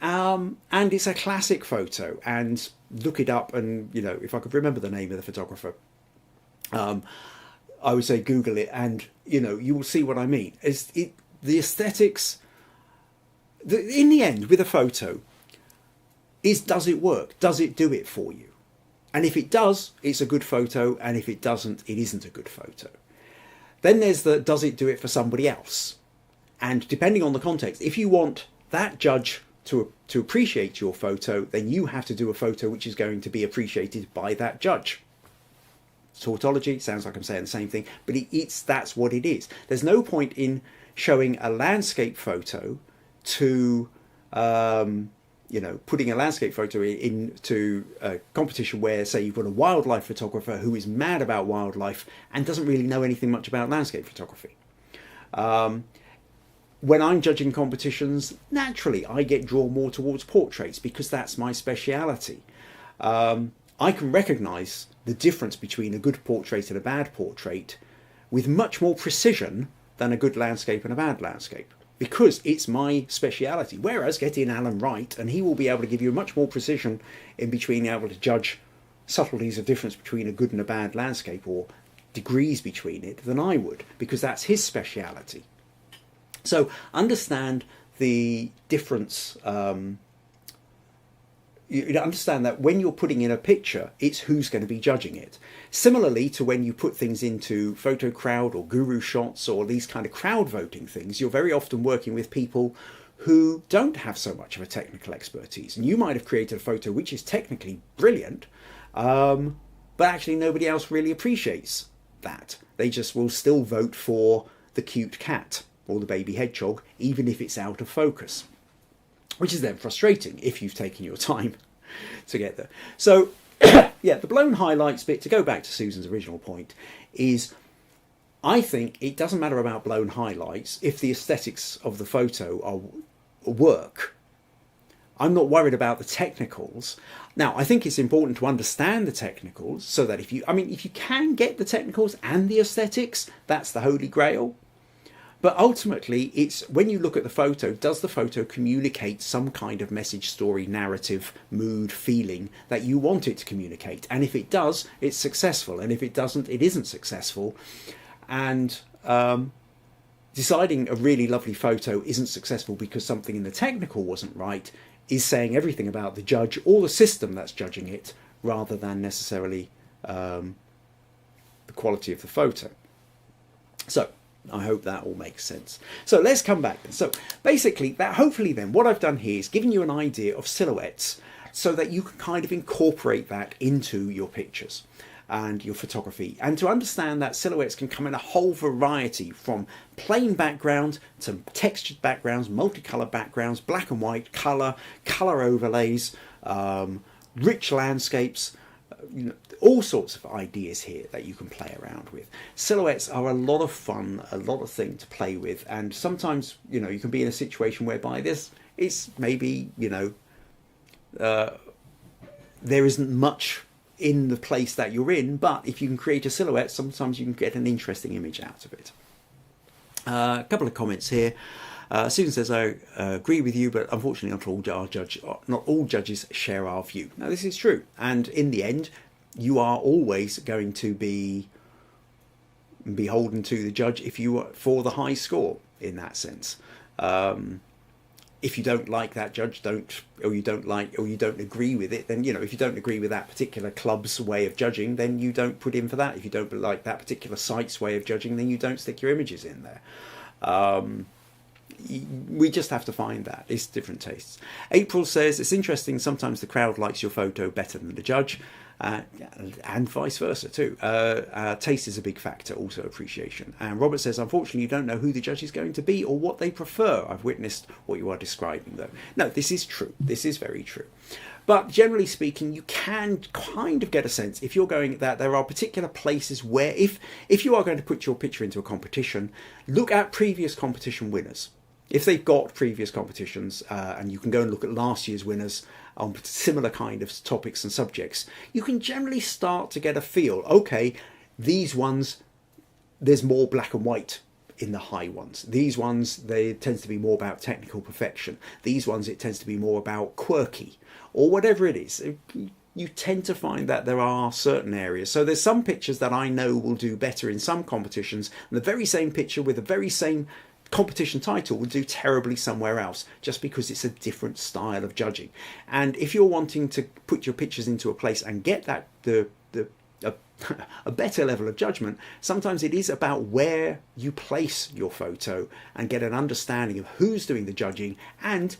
And it's a classic photo, and look it up, and you know, if I could remember the name of the photographer, I would say Google it, and you know, you will see what I mean. The aesthetics, in the end, with a photo, does it work? Does it do it for you? And if it does, it's a good photo, and if it doesn't, it isn't a good photo. Then there's the does it do it for somebody else? And depending on the context, if you want that judge to appreciate your photo, then you have to do a photo which is going to be appreciated by that judge. Tautology, sounds like I'm saying the same thing, but that's what it is. There's no point in showing a landscape photo to putting a landscape photo into a competition where, say, you've got a wildlife photographer who is mad about wildlife and doesn't really know anything much about landscape photography. When I'm judging competitions, naturally I get drawn more towards portraits because that's my speciality. I can recognise the difference between a good portrait and a bad portrait with much more precision than a good landscape and a bad landscape, because it's my speciality. Whereas get in Alan Wright and he will be able to give you much more precision in being able to judge subtleties of difference between a good and a bad landscape, or degrees between it, than I would, because that's his speciality. So understand the difference. You understand that when you're putting in a picture, it's who's going to be judging it. Similarly to when you put things into Photo Crowd or Guru Shots or these kind of crowd voting things, you're very often working with people who don't have so much of a technical expertise. And you might have created a photo which is technically brilliant, but actually nobody else really appreciates that. They just will still vote for the cute cat or the baby hedgehog, even if it's out of focus, which is then frustrating if you've taken your time to get there. So, yeah, the blown highlights bit, to go back to Susan's original point, is I think it doesn't matter about blown highlights if the aesthetics of the photo work. I'm not worried about the technicals. Now, I think it's important to understand the technicals so that if you can get the technicals and the aesthetics, that's the holy grail. But ultimately, it's when you look at the photo, does the photo communicate some kind of message, story, narrative, mood, feeling that you want it to communicate? And if it does, it's successful. And if it doesn't, it isn't successful. And deciding a really lovely photo isn't successful because something in the technical wasn't right is saying everything about the judge or the system that's judging it, rather than necessarily the quality of the photo. So I hope that all makes sense. So let's come back. So basically, hopefully then what I've done here is giving you an idea of silhouettes so that you can kind of incorporate that into your pictures and your photography, and to understand that silhouettes can come in a whole variety, from plain background to textured backgrounds, multicolour backgrounds, black and white, colour overlays, rich landscapes, all sorts of ideas here that you can play around with. Silhouettes are a lot of fun, a lot of thing to play with, and sometimes you can be in a situation whereby it's maybe there isn't much in the place that you're in, but if you can create a silhouette, sometimes you can get an interesting image out of it. A couple of comments here. Susan says, I agree with you, but unfortunately not all judges share our view. Now, this is true. And in the end, you are always going to be beholden to the judge if you are for the high score in that sense. If you don't like that judge, or you don't agree with it, then, if you don't agree with that particular club's way of judging, then you don't put in for that. If you don't like that particular site's way of judging, then you don't stick your images in there. We just have to find that. It's different tastes. April says, it's interesting, sometimes the crowd likes your photo better than the judge, and vice versa too. Taste is a big factor, also appreciation. And Robert says, unfortunately, you don't know who the judge is going to be or what they prefer. I've witnessed what you are describing, though. No, this is true. This is very true. But generally speaking, you can kind of get a sense, if you're going, that there are particular places where, if you are going to put your picture into a competition, look at previous competition winners. If they've got previous competitions, and you can go and look at last year's winners on similar kind of topics and subjects, you can generally start to get a feel. Okay, these ones, there's more black and white in the high ones. These ones, they tend to be more about technical perfection. These ones, it tends to be more about quirky, or whatever it is. You tend to find that there are certain areas. So there's some pictures that I know will do better in some competitions, and the very same picture with the very same competition title would do terribly somewhere else, just because it's a different style of judging. And if you're wanting to put your pictures into a place and get that a better level of judgment, sometimes it is about where you place your photo and get an understanding of who's doing the judging and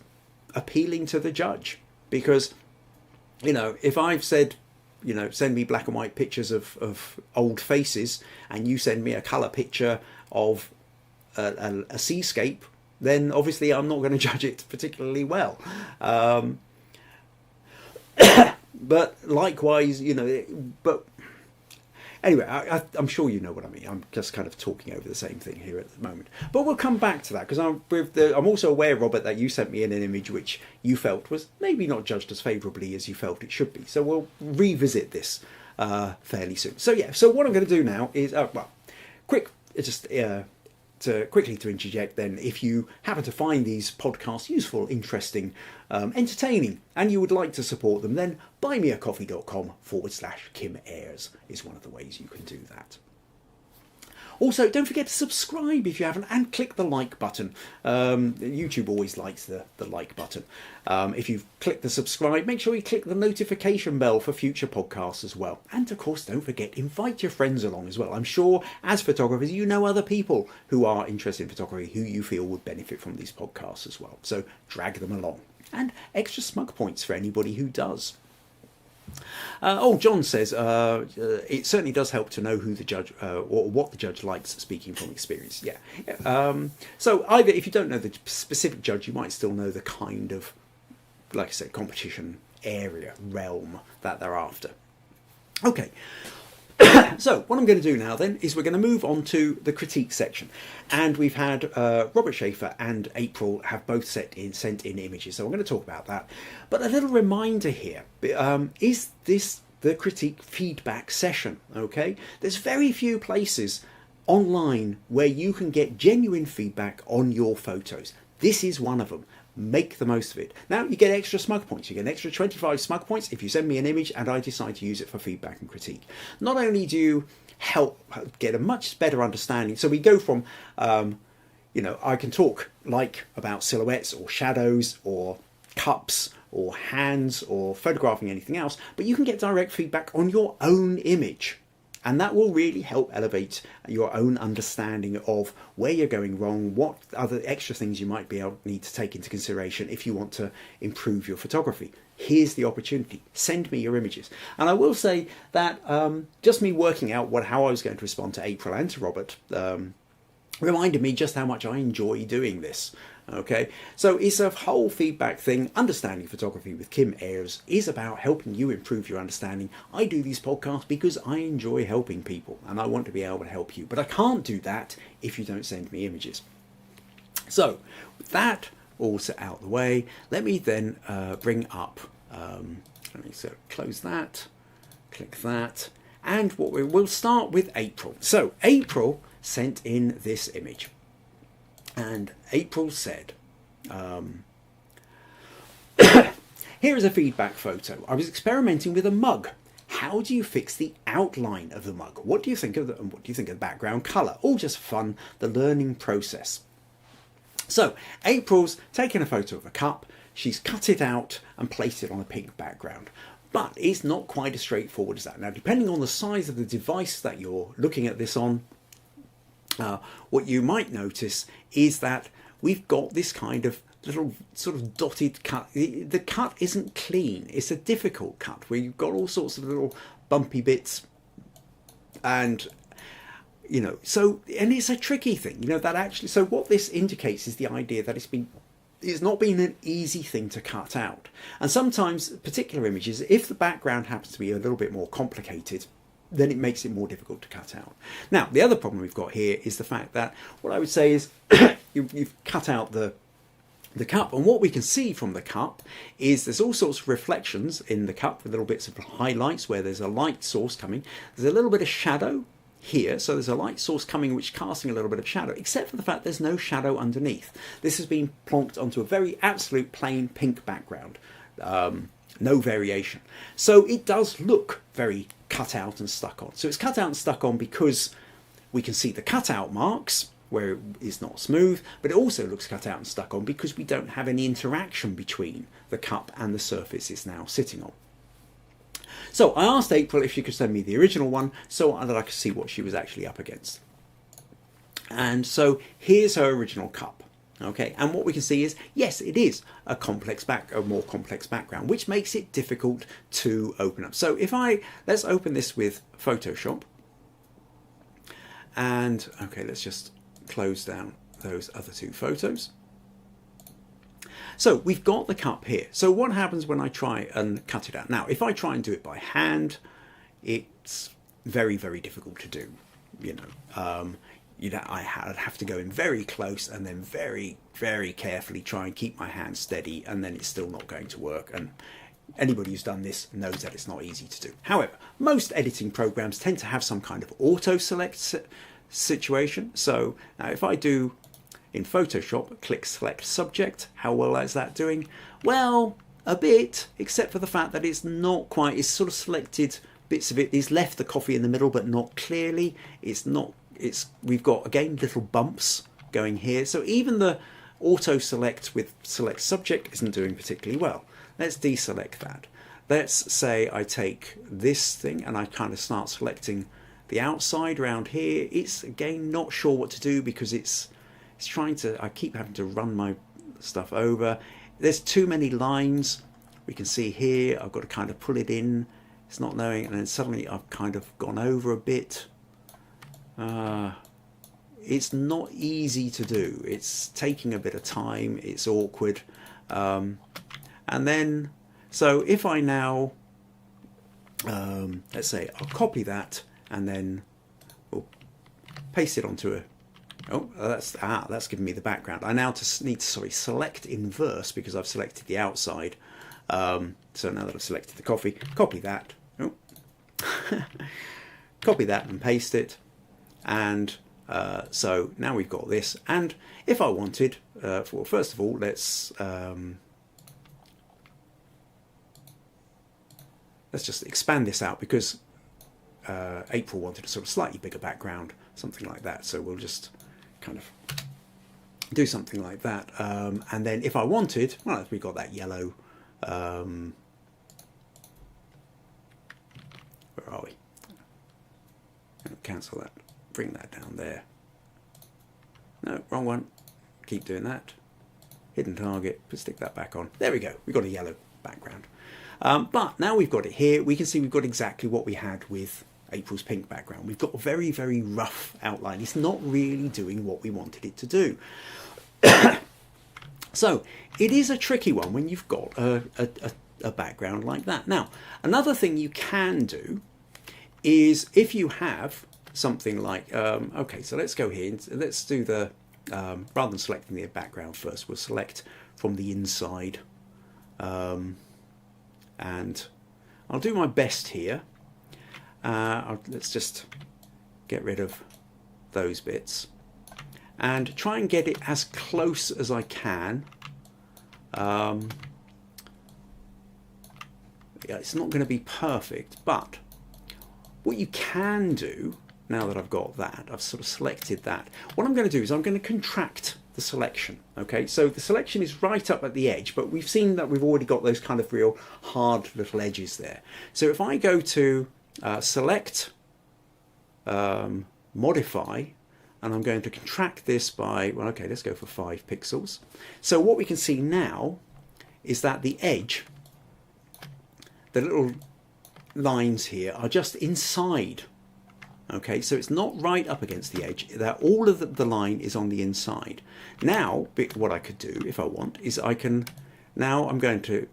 appealing to the judge. Because, you know, if I've said, you know, send me black and white pictures of old faces, and you send me a colour picture of a seascape, then obviously I'm not going to judge it particularly well. But likewise, you know, but anyway, I'm sure you know what I mean. I'm just kind of talking over the same thing here at the moment. But we'll come back to that, because I'm also aware, Robert, that you sent me in an image which you felt was maybe not judged as favourably as you felt it should be. So we'll revisit this fairly soon. So yeah, so what I'm going to do now is, quickly to interject then, if you happen to find these podcasts useful, interesting, entertaining, and you would like to support them, then buymeacoffee.com/Kim Ayres is one of the ways you can do that. Also, don't forget to subscribe if you haven't, and click the like button. YouTube always likes the like button. If you've clicked the subscribe, make sure you click the notification bell for future podcasts as well. And of course, don't forget, invite your friends along as well. I'm sure as photographers, you know other people who are interested in photography who you feel would benefit from these podcasts as well. So drag them along. And extra smug points for anybody who does. John says, it certainly does help to know who the judge, or what the judge likes, speaking from experience. Yeah. So either, if you don't know the specific judge, you might still know the kind of, like I said, competition area, realm that they're after. Okay. So what I'm going to do now then is we're going to move on to the critique section, and we've had Robert Schaefer and April have both sent in images, so I'm going to talk about that. But a little reminder here, is this the critique feedback session? Okay, there's very few places online where you can get genuine feedback on your photos. This is one of them. Make the most of it. Now you get extra smug points. You get an extra 25 smug points if you send me an image and I decide to use it for feedback and critique. Not only do you help get a much better understanding, so we go from, you know, I can talk like about silhouettes or shadows or cups or hands or photographing anything else, but you can get direct feedback on your own image. And that will really help elevate your own understanding of where you're going wrong, what other extra things you might need to take into consideration if you want to improve your photography. Here's the opportunity. Send me your images. And I will say that just me working out how I was going to respond to April and to Robert reminded me just how much I enjoy doing this. Okay, so it's a whole feedback thing. Understanding photography with Kim Ayres is about helping you improve your understanding. I do these podcasts because I enjoy helping people and I want to be able to help you, but I can't do that if you don't send me images. So with that all set out the way, let me then bring up, let me close that, click that, and we'll start with April. So April sent in this image. And April said, here is a feedback photo. I was experimenting with a mug. How do you fix the outline of the mug? What do you think of the background colour? All just fun, the learning process. So April's taken a photo of a cup. She's cut it out and placed it on a pink background. But it's not quite as straightforward as that. Now, depending on the size of the device that you're looking at this on, what you might notice is that we've got this kind of little sort of dotted cut. The cut isn't clean. It's a difficult cut where you've got all sorts of little bumpy bits, and you know, so, and it's a tricky thing, you know, that actually, so what this indicates is the idea that it's not been an easy thing to cut out. And sometimes particular images, if the background happens to be a little bit more complicated, then it makes it more difficult to cut out. Now, the other problem we've got here is the fact that what I would say is you've cut out the cup, and what we can see from the cup is there's all sorts of reflections in the cup with little bits of highlights where there's a light source coming. There's a little bit of shadow here, so there's a light source coming which is casting a little bit of shadow, except for the fact there's no shadow underneath. This has been plonked onto a very absolute plain pink background. No variation. So it does look very cut out and stuck on. So it's cut out and stuck on because we can see the cutout marks, where it's not smooth, but it also looks cut out and stuck on because we don't have any interaction between the cup and the surface it's now sitting on. So I asked April if she could send me the original one so that I could see what she was actually up against. And so here's her original cup. Okay, and what we can see is, yes, it is a more complex background, which makes it difficult to open up. So let's open this with Photoshop. And okay, let's just close down those other two photos. So we've got the cup here. So what happens when I try and cut it out? Now, if I try and do it by hand, it's very, very difficult to do. I'd have to go in very close and then very, very carefully try and keep my hand steady, and then it's still not going to work. And anybody who's done this knows that it's not easy to do. However, most editing programs tend to have some kind of auto-select situation. So now if I do in Photoshop, click select subject, how well is that doing? Well, a bit, except for the fact that it's not quite, it's sort of selected bits of it. It's left the coffee in the middle, but not clearly. We've got, again, little bumps going here. So even the auto select with select subject isn't doing particularly well. Let's deselect that. Let's say I take this thing and I kind of start selecting the outside around here. It's, again, not sure what to do because it's trying to, I keep having to run my stuff over. There's too many lines. We can see here, I've got to kind of pull it in. It's not knowing, and then suddenly I've kind of gone over a bit. It's not easy to do. It's taking a bit of time. It's awkward. And then, so if I now, let's say I'll copy that and then we'll paste it onto a, that's giving me the background. I now need to select inverse because I've selected the outside. So now that I've selected the coffee, copy that. Copy that and paste it. And so now we've got this. And if I wanted, first of all, let's just expand this out because April wanted a sort of slightly bigger background, something like that. So we'll just kind of do something like that. And then if I wanted, well, we've got that yellow. Where are we? Cancel that. Bring that down there. No, wrong one. Keep doing that. Hidden target. Stick that back on. There we go. We've got a yellow background. But now we've got it here. We can see we've got exactly what we had with April's pink background. We've got a very, very rough outline. It's not really doing what we wanted it to do. So it is a tricky one when you've got a background like that. Now, another thing you can do is if you have something like, okay, so let's go here. Let's do the, rather than selecting the background first, we'll select from the inside. And I'll do my best here. Let's just get rid of those bits and try and get it as close as I can. Yeah, it's not going to be perfect, but what you can do, now that I've got that, I've sort of selected that, what I'm going to do is I'm going to contract the selection. Okay, so the selection is right up at the edge, but we've seen that we've already got those kind of real hard little edges there. So if I go to select, modify, and I'm going to contract this by, well, okay, let's go for 5 pixels. So what we can see now is that the edge, the little lines here are just inside. Okay, so it's not right up against the edge. That all of the line is on the inside. Now, what I could do if I want is I can, now I'm going to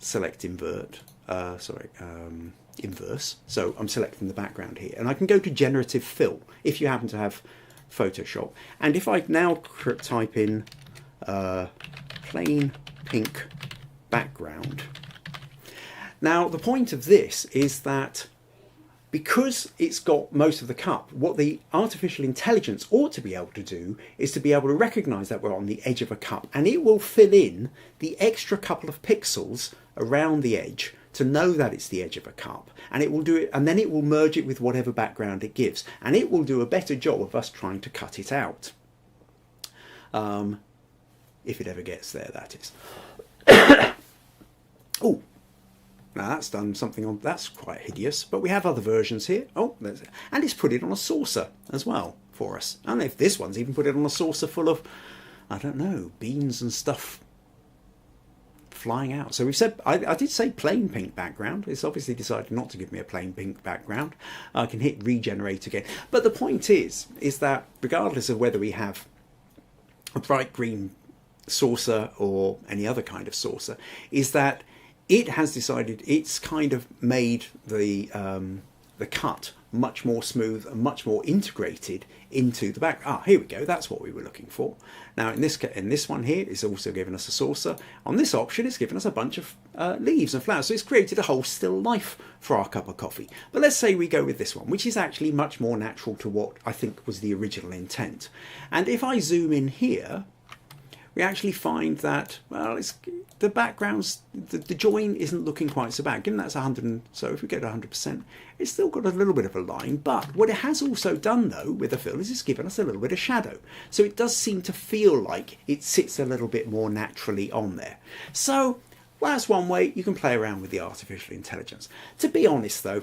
select inverse. So I'm selecting the background here, and I can go to generative fill if you happen to have Photoshop. And if I now type in plain pink background. Now the point of this is that because it's got most of the cup, what the artificial intelligence ought to be able to do is to be able to recognize that we're on the edge of a cup, and it will fill in the extra couple of pixels around the edge to know that it's the edge of a cup, and it will do it, and then it will merge it with whatever background it gives, and it will do a better job of us trying to cut it out. If it ever gets there, that is. Oh, now that's done something on, that's quite hideous, but we have other versions here. Oh, and it's put it on a saucer as well for us. I don't know if this one's even put it on a saucer full of, I don't know, beans and stuff flying out. So we've said, I did say plain pink background. It's obviously decided not to give me a plain pink background. I can hit regenerate again. But the point is that regardless of whether we have a bright green saucer or any other kind of saucer, is that it has decided, it's kind of made the cut much more smooth and much more integrated into the back. Ah, here we go. That's what we were looking for. Now in this one here, it's also given us a saucer. On this option, it's given us a bunch of leaves and flowers. So it's created a whole still life for our cup of coffee. But let's say we go with this one, which is actually much more natural to what I think was the original intent. And if I zoom in here, we actually find that, well, it's the backgrounds, the join isn't looking quite so bad. Given that's 100, and so if we go to 100%, it's still got a little bit of a line. But what it has also done, though, with the fill is it's given us a little bit of shadow. So it does seem to feel like it sits a little bit more naturally on there. So, well, that's one way you can play around with the artificial intelligence. To be honest, though,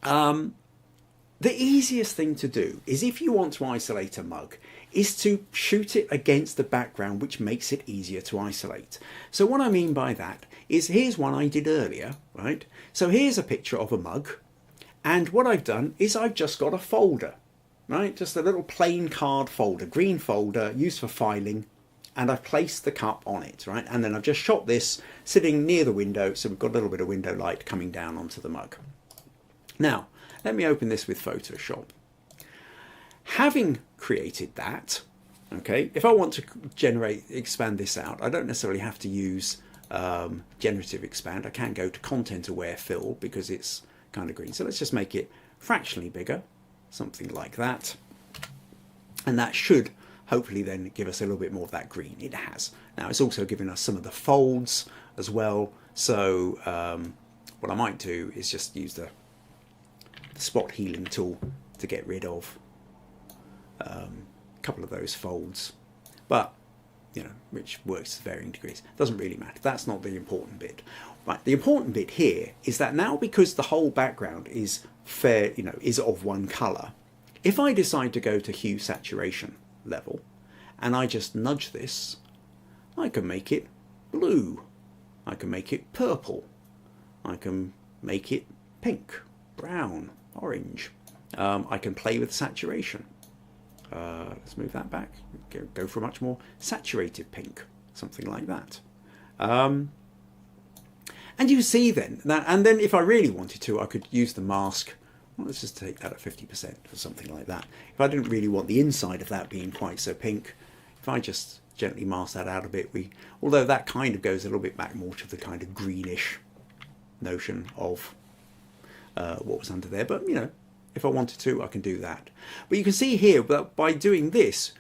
the easiest thing to do is, if you want to isolate a mug, is to shoot it against the background, which makes it easier to isolate. So what I mean by that is, here's one I did earlier, right? So here's a picture of a mug, and what I've done is I've just got a folder, right? Just a little plain card folder, green folder, used for filing, and I've placed the cup on it, right? And then I've just shot this sitting near the window, so we've got a little bit of window light coming down onto the mug. Now, let me open this with Photoshop. Having created that, okay, if I want to expand this out, I don't necessarily have to use generative expand. I can go to content aware fill because it's kind of green. So let's just make it fractionally bigger, something like that. And that should hopefully then give us a little bit more of that green. It has. Now it's also given us some of the folds as well. So what I might do is just use the spot healing tool to get rid of a couple of those folds, but you know, which works to varying degrees. Doesn't really matter. That's not the important bit. Right, the important bit here is that now, because the whole background is fair, you know, is of one color, if I decide to go to hue saturation level and I just nudge this, I can make it blue, I can make it purple, I can make it pink, brown, orange. I can play with saturation. Let's move that back. Go for a much more saturated pink, something like that. And you see then that, and then if I really wanted to, I could use the mask. Well, let's just take that at 50% or something like that. If I didn't really want the inside of that being quite so pink, if I just gently mask that out a bit, although that kind of goes a little bit back more to the kind of greenish notion of what was under there, but you know, if I wanted to, I can do that. But you can see here that by doing this,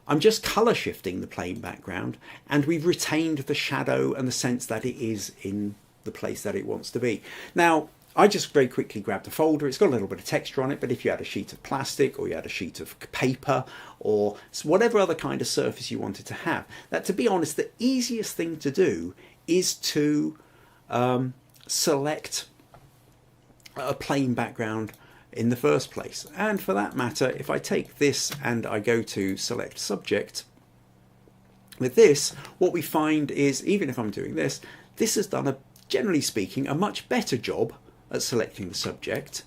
I'm just color shifting the plain background, and we've retained the shadow and the sense that it is in the place that it wants to be. Now, I just very quickly grabbed a folder. It's got a little bit of texture on it, but if you had a sheet of plastic or you had a sheet of paper or whatever other kind of surface you wanted to have, that, to be honest, the easiest thing to do is to select a plain background in the first place. And for that matter, if I take this and I go to select subject, with this, what we find is, even if I'm doing this, this has done, generally speaking, a much better job at selecting the subject.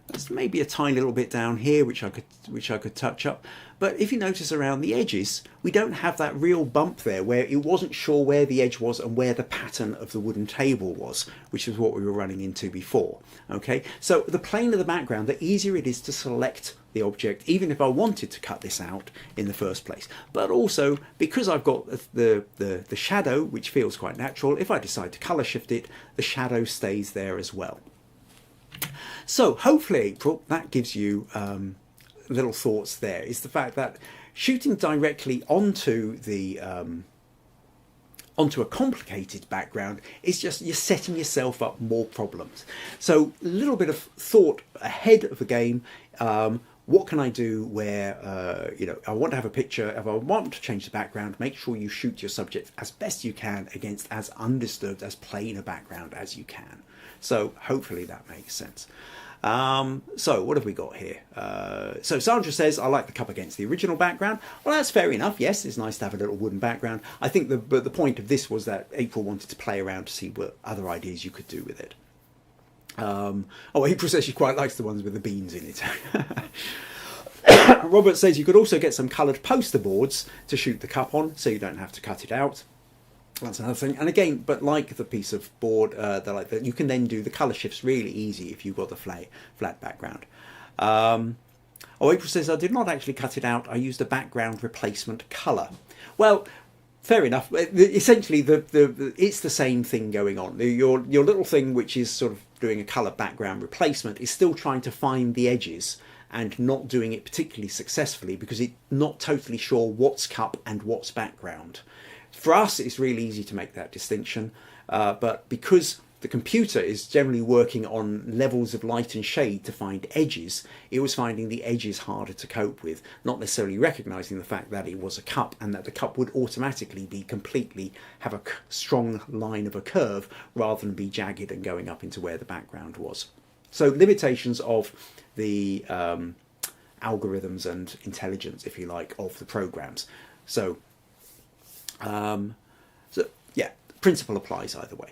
There's maybe a tiny little bit down here which I could touch up, but if you notice around the edges, we don't have that real bump there where it wasn't sure where the edge was and where the pattern of the wooden table was, which is what we were running into before. Okay, so the plainer the background, the easier it is to select the object, even if I wanted to cut this out in the first place. But also, because I've got the shadow, which feels quite natural, if I decide to color shift it, the shadow stays there as well. So hopefully, April, that gives you little thoughts there, is the fact that shooting directly onto the onto a complicated background, it's just you're setting yourself up more problems. So a little bit of thought ahead of the game. What can I do where, you know, I want to have a picture, if I want to change the background, make sure you shoot your subject as best you can against as undisturbed, as plain a background as you can. So hopefully that makes sense. So what have we got here? So Sandra says, I like the cup against the original background. Well, that's fair enough. Yes, it's nice to have a little wooden background. I think the point of this was that April wanted to play around to see what other ideas you could do with it. Oh, April says she quite likes the ones with the beans in it. Robert says you could also get some coloured poster boards to shoot the cup on, so you don't have to cut it out. That's another thing. And again, but like the piece of board, you can then do the colour shifts really easy if you've got the flat background. Oh, April says I did not actually cut it out. I used a background replacement colour. Well, fair enough. Essentially, it's the same thing going on. Your little thing, which is sort of doing a colour background replacement, is still trying to find the edges and not doing it particularly successfully because it's not totally sure what's cup and what's background. For us, it's really easy to make that distinction, but because the computer is generally working on levels of light and shade to find edges, it was finding the edges harder to cope with, not necessarily recognising the fact that it was a cup and that the cup would automatically be have a strong line of a curve rather than be jagged and going up into where the background was. So limitations of the algorithms and intelligence, if you like, of the programs. So yeah, principle applies either way.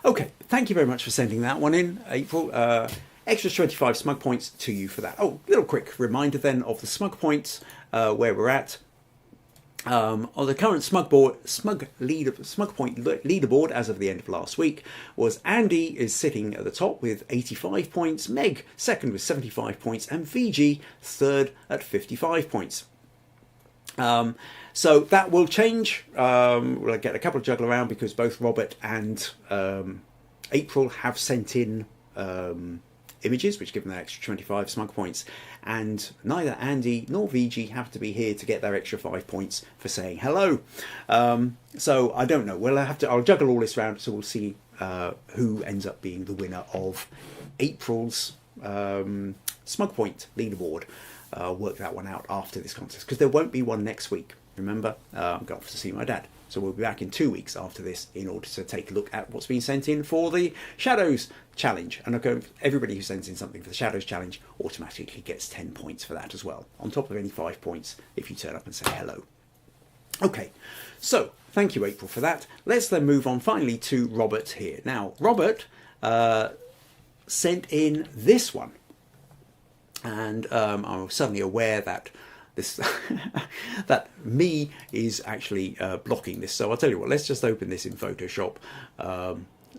Okay, thank you very much for sending that one in, April. Extra 25 Smug Points to you for that. Oh, little quick reminder then of the Smug Points, where we're at. On the current Smug Point leaderboard as of the end of last week was Andy is sitting at the top with 85 points, Meg second with 75 points, and VG third at 55 points. So that will change. We'll get a couple of juggle around because both Robert and April have sent in images which give them that extra 25 Smug Points, and neither Andy nor VG have to be here to get their extra 5 points for saying hello. So I don't know. I'll juggle all this round, so we'll see who ends up being the winner of April's Smug Point leaderboard. Work that one out after this contest because there won't be one next week. Remember, I'm going off to see my dad, so we'll be back in 2 weeks after this in order to take a look at what's been sent in for the Shadows Challenge. And everybody who sends in something for the Shadows Challenge automatically gets 10 points for that as well, on top of any 5 points if you turn up and say hello. Okay, so thank you, April, for that. Let's then move on finally to Robert here. Now, Robert sent in this one. And I'm suddenly aware that this that me is actually blocking this. So I'll tell you what, let's just open this in Photoshop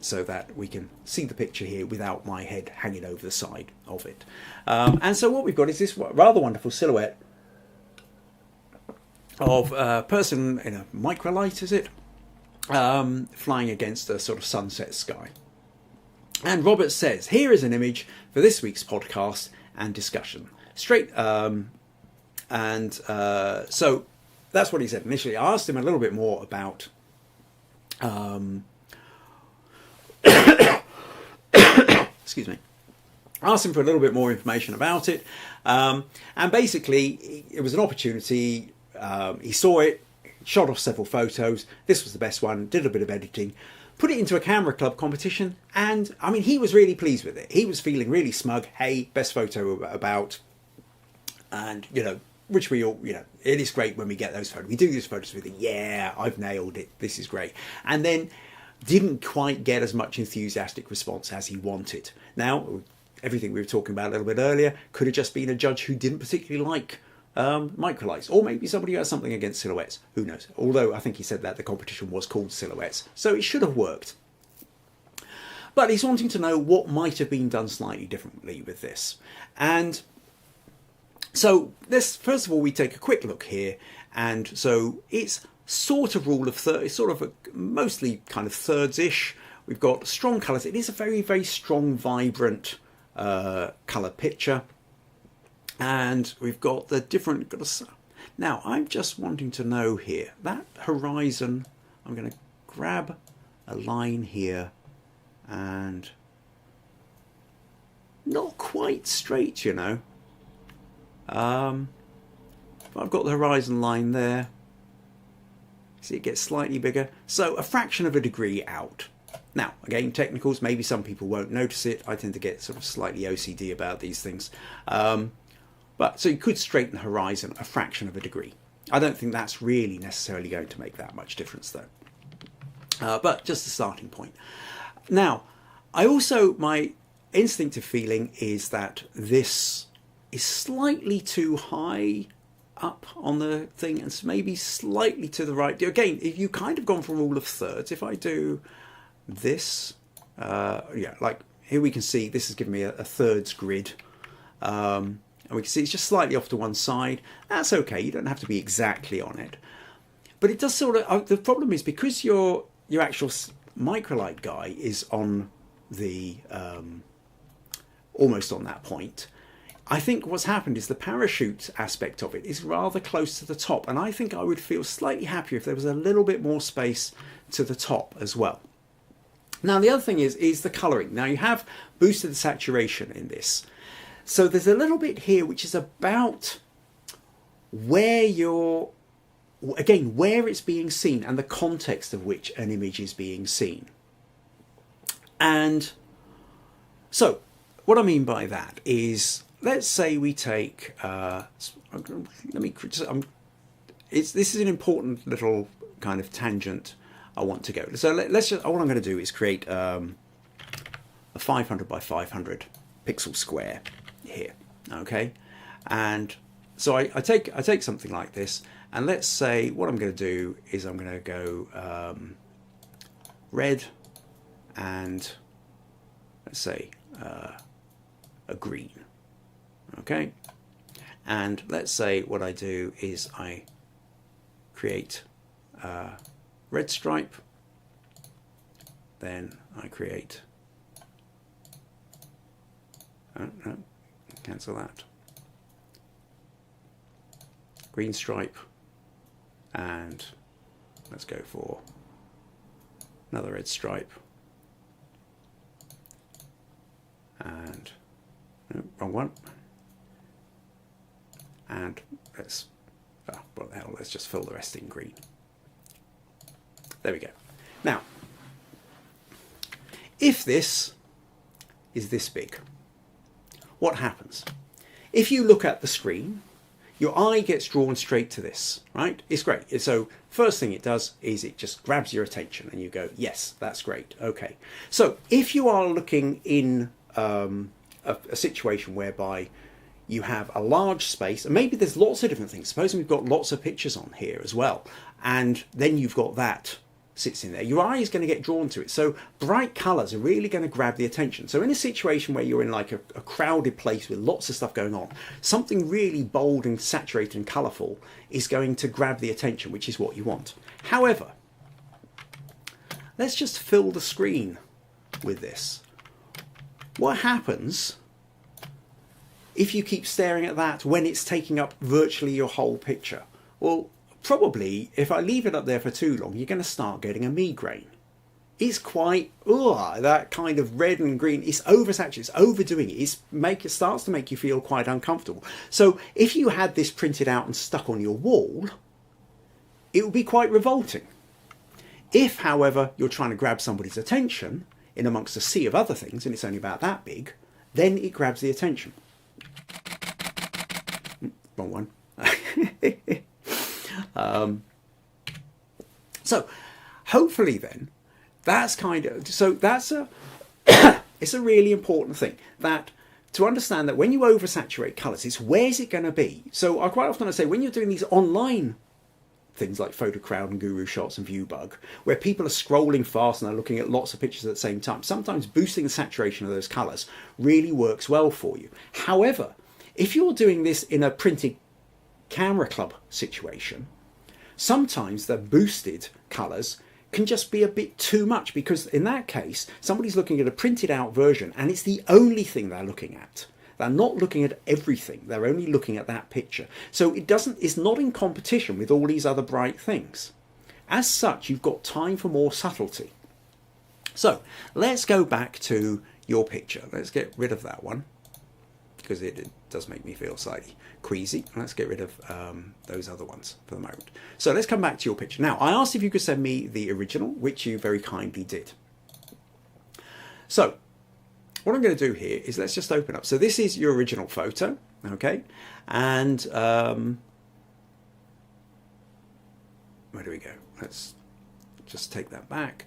so that we can see the picture here without my head hanging over the side of it. And so what we've got is this rather wonderful silhouette of a person in a microlight, is it? Flying against a sort of sunset sky. And Robert says, here is an image for this week's podcast and discussion. So that's what he said initially. I asked him a little bit more about excuse me. I asked him for a little bit more information about it, and basically it was an opportunity. He saw it, shot off several photos. This was the best one. Did a bit of editing, put it into a camera club competition, and I mean, he was really pleased with it. He was feeling really smug. Hey, best photo about, and you know, which we all, you know, it is great when we get those photos. We do these photos with it. Yeah, I've nailed it. This is great. And then didn't quite get as much enthusiastic response as he wanted. Now, everything we were talking about a little bit earlier could have just been a judge who didn't particularly like microlights, or maybe somebody who has something against silhouettes. Who knows? Although I think he said that the competition was called Silhouettes, so it should have worked. But he's wanting to know what might have been done slightly differently with this. And so this, first of all, we take a quick look here, and so it's sort of rule of thirds, it's sort of mostly kind of thirds-ish. We've got strong colours. It is a very, very strong, vibrant colour picture. And we've got the different... Now, I'm just wanting to know here, that horizon, I'm going to grab a line here and not quite straight, you know. I've got the horizon line there. See, it gets slightly bigger. So a fraction of a degree out. Now, again, technicals, maybe some people won't notice it. I tend to get sort of slightly OCD about these things. But so you could straighten the horizon a fraction of a degree. I don't think that's really necessarily going to make that much difference though. But just a starting point. Now, my instinctive feeling is that this is slightly too high up on the thing and maybe slightly to the right. Again, if you kind of gone for rule of thirds, if I do this, yeah, like here we can see this has given me a thirds grid. And we can see it's just slightly off to one side. That's okay, you don't have to be exactly on it. But it does sort of, the problem is because your actual microlight guy is on the, almost on that point, I think what's happened is the parachute aspect of it is rather close to the top. And I think I would feel slightly happier if there was a little bit more space to the top as well. Now, the other thing is the colouring. Now, you have boosted the saturation in this. So there's a little bit here which is about where where it's being seen and the context of which an image is being seen. And so what I mean by that is, let's say we take, this is an important little kind of tangent I want to go. So let's just, what I'm going to do is create a 500 by 500 pixel square here, okay? And so I take something like this, and let's say what I'm going to do is I'm going to go red and let's say a green, okay? And let's say what I do is I create a red stripe, then I create, no, cancel that, green stripe, and let's go for another red stripe, and no, wrong one, and let's, what the hell, let's just fill the rest in green. There we go. Now, if this is this big, what happens? If you look at the screen, your eye gets drawn straight to this, right? It's great. So first thing it does is it just grabs your attention and you go, yes, that's great. Okay. So if you are looking in a situation whereby you have a large space, and maybe there's lots of different things. Supposing we've got lots of pictures on here as well, and then you've got that sits in there, your eye is going to get drawn to it. So bright colours are really going to grab the attention. So in a situation where you're in like a crowded place with lots of stuff going on, something really bold and saturated and colourful is going to grab the attention, which is what you want. However, let's just fill the screen with this. What happens if you keep staring at that when it's taking up virtually your whole picture? Well, probably if I leave it up there for too long, you're going to start getting a migraine. It's quite, that kind of red and green, it's oversaturated, it's overdoing it, it starts to make you feel quite uncomfortable. So if you had this printed out and stuck on your wall, it would be quite revolting. If, however, you're trying to grab somebody's attention in amongst a sea of other things, and it's only about that big, then it grabs the attention. Wrong one. So hopefully then that's kind of, so that's it's a really important thing, that to understand that when you oversaturate colours, it's where's it going to be. So I quite often say when you're doing these online things like PhotoCrowd and Guru Shots and ViewBug, where people are scrolling fast and are looking at lots of pictures at the same time, sometimes boosting the saturation of those colours really works well for you. However, if you're doing this in a printed camera club situation, sometimes the boosted colours can just be a bit too much, because in that case somebody's looking at a printed out version and it's the only thing they're looking at. They're not looking at everything, they're only looking at that picture. So it's not in competition with all these other bright things. as such, you've got time for more subtlety. So let's go back to your picture. Let's get rid of that one, because it does make me feel slightly queasy. Let's get rid of those other ones for the moment. So let's come back to your picture. Now, I asked if you could send me the original, which you very kindly did. So what I'm going to do here is let's just open up. So this is your original photo, okay? And where do we go? Let's just take that back.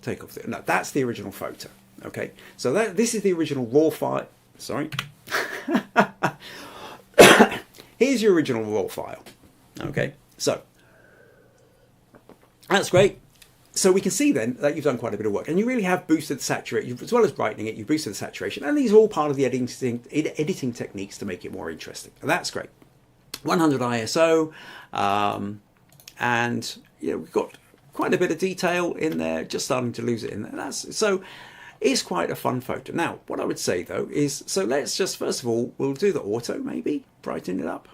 Take off the, no, that's the original photo, okay? So this is the original raw file. Sorry. Here's your original raw file, okay? So that's great. So we can see then that you've done quite a bit of work, and you really have boosted the saturation, as well as brightening it, you've boosted the saturation, and these are all part of the editing techniques to make it more interesting. And that's great. 100 ISO, and we've got quite a bit of detail in there, just starting to lose it in there. So it's quite a fun photo. Now, what I would say though is, so let's just, first of all, we'll do the auto, maybe, brighten it up.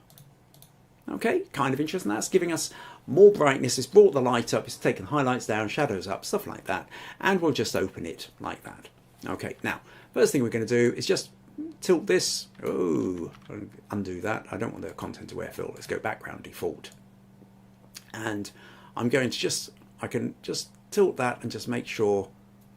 Okay, kind of interesting. That's giving us more brightness. It's brought the light up, it's taken highlights down, shadows up, stuff like that. And we'll just open it like that. Okay, now, first thing we're going to do is just tilt this. Oh, undo that. I don't want the content aware fill. Let's go background default. And I'm going to just, I can just tilt that and just make sure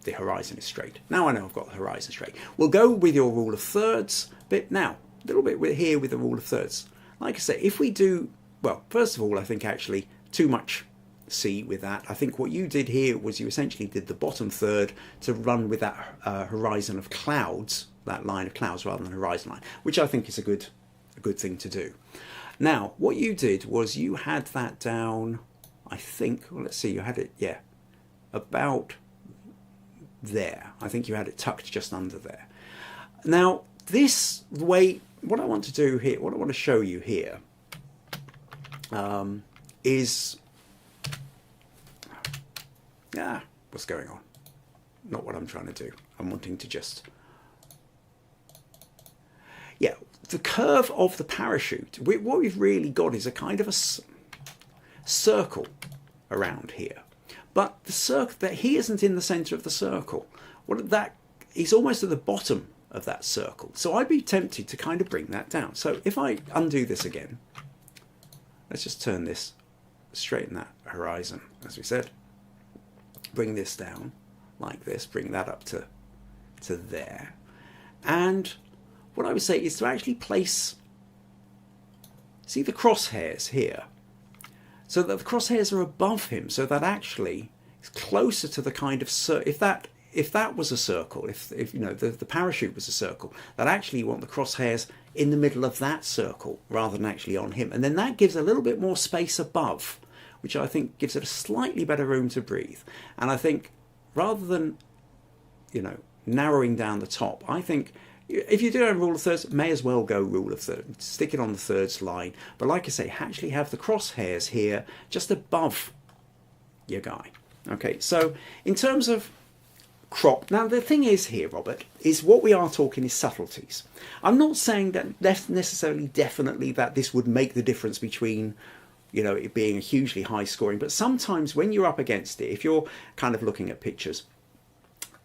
the horizon is straight. Now I know I've got the horizon straight. We'll go with your rule of thirds bit now. A little bit here with the rule of thirds. Like I say, if we do, well, first of all, I think actually too much C with that. I think what you did here was you essentially did the bottom third to run with that horizon of clouds, that line of clouds rather than horizon line, which I think is a good thing to do. Now, what you did was you had that down, I think, well, let's see, you had it, yeah, about there. I think you had it tucked just under there. Now, this way, what I want to do here, what I want to show you here is, what's going on? Not what I'm trying to do. I'm wanting to just, the curve of the parachute. What we've really got is a kind of a circle around here. But the circle, that he isn't in the center of the circle. What that is almost at the bottom of that circle. So I'd be tempted to kind of bring that down. So if I undo this again, let's just turn this, straighten that horizon, as we said. Bring this down like this, bring that up to there. And what I would say is to actually place, see the crosshairs here, so that the crosshairs are above him, so that actually it's closer to the kind of, if that was a circle, if the parachute was a circle, that actually you want the crosshairs in the middle of that circle rather than actually on him. And then that gives a little bit more space above, which I think gives it a slightly better room to breathe. And I think rather than, narrowing down the top, I think if you do a rule of thirds, may as well go rule of thirds. Stick it on the thirds line. But like I say, actually have the crosshairs here just above your guy. Okay, so in terms of crop, now the thing is here, Robert, is what we are talking is subtleties. I'm not saying that necessarily definitely that this would make the difference between it being a hugely high scoring, but sometimes when you're up against it, if you're kind of looking at pictures,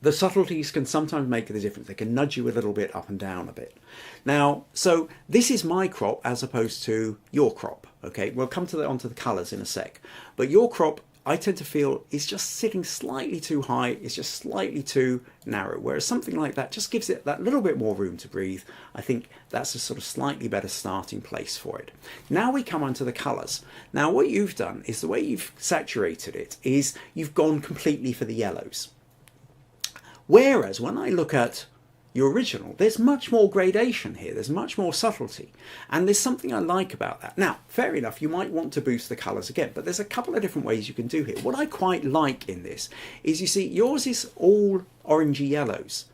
the subtleties can sometimes make the difference. They can nudge you a little bit up and down a bit. Now, so this is my crop as opposed to your crop. Okay, we'll come to onto the colours in a sec. But your crop, I tend to feel, is just sitting slightly too high. It's just slightly too narrow. Whereas something like that just gives it that little bit more room to breathe. I think that's a sort of slightly better starting place for it. Now we come onto the colours. Now what you've done is the way you've saturated it is you've gone completely for the yellows. Whereas when I look at your original, there's much more gradation here. There's much more subtlety. And there's something I like about that. Now, fair enough, you might want to boost the colours again, but there's a couple of different ways you can do here. What I quite like in this is, you see, yours is all orangey yellows,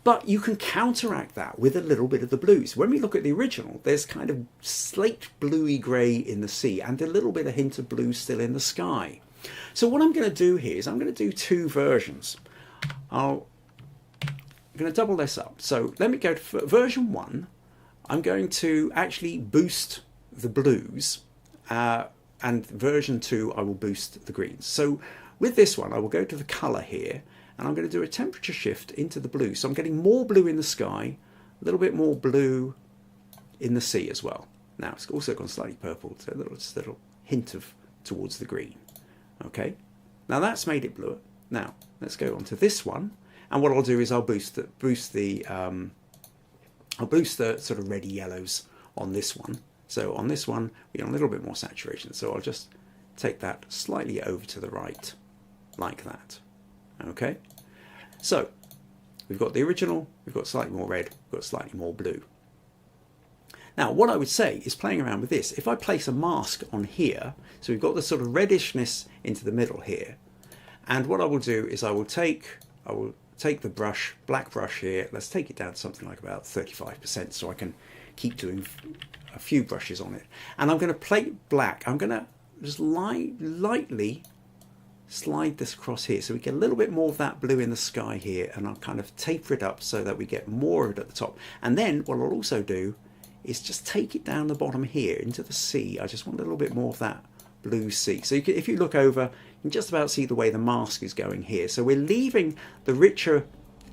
but you can counteract that with a little bit of the blues. When we look at the original, there's kind of slate bluey grey in the sea and a little bit of hint of blue still in the sky. So what I'm going to do here is I'm going to do two versions. I'm going to double this up. So let me go to version 1. I'm going to actually boost the blues and version 2 I will boost the greens. So with this one I will go to the colour here, and I'm going to do a temperature shift into the blue. So I'm getting more blue in the sky, a little bit more blue in the sea as well. Now it's also gone slightly purple, so just a little hint of towards the green. Okay, now that's made it bluer. Now let's go on to this one, and what I'll do is I'll boost the sort of reddy yellows on this one. So on this one we get a little bit more saturation. So I'll just take that slightly over to the right, like that. Okay, so we've got the original, we've got slightly more red, we've got slightly more blue. Now what I would say is, playing around with this, if I place a mask on here, so we've got the sort of reddishness into the middle here, and what I will do is I will take the brush, black brush here, let's take it down to something like about 35% so I can keep doing a few brushes on it. And I'm going to plate black, I'm going to just lightly slide this across here so we get a little bit more of that blue in the sky here, and I'll kind of taper it up so that we get more of it at the top. And then what I'll also do is just take it down the bottom here into the sea. I just want a little bit more of that blue sea. So if you look over, you can just about see the way the mask is going here. So we're leaving the richer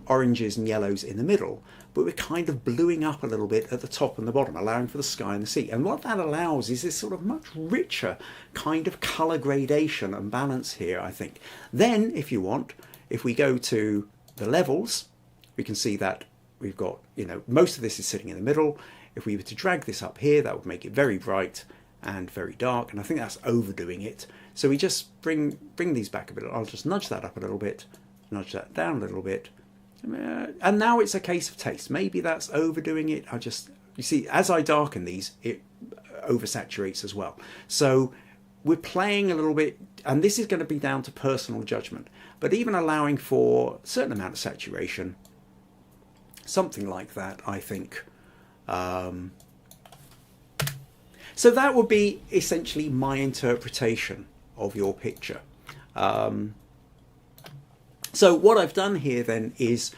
oranges and yellows in the middle, but we're kind of bluing up a little bit at the top and the bottom, allowing for the sky and the sea. And what that allows is this sort of much richer kind of colour gradation and balance here, I think. Then, if you want, if we go to the levels, we can see that we've got, you know, most of this is sitting in the middle. If we were to drag this up here, that would make it very bright and very dark, and I think that's overdoing it. So we just bring these back a bit. I'll just nudge that up a little bit, nudge that down a little bit, and now it's a case of taste. Maybe that's overdoing it. You see, as I darken these, it oversaturates as well. So we're playing a little bit, and this is going to be down to personal judgment, but even allowing for a certain amount of saturation, something like that, I think. So that would be essentially my interpretation of your picture. So what I've done here then is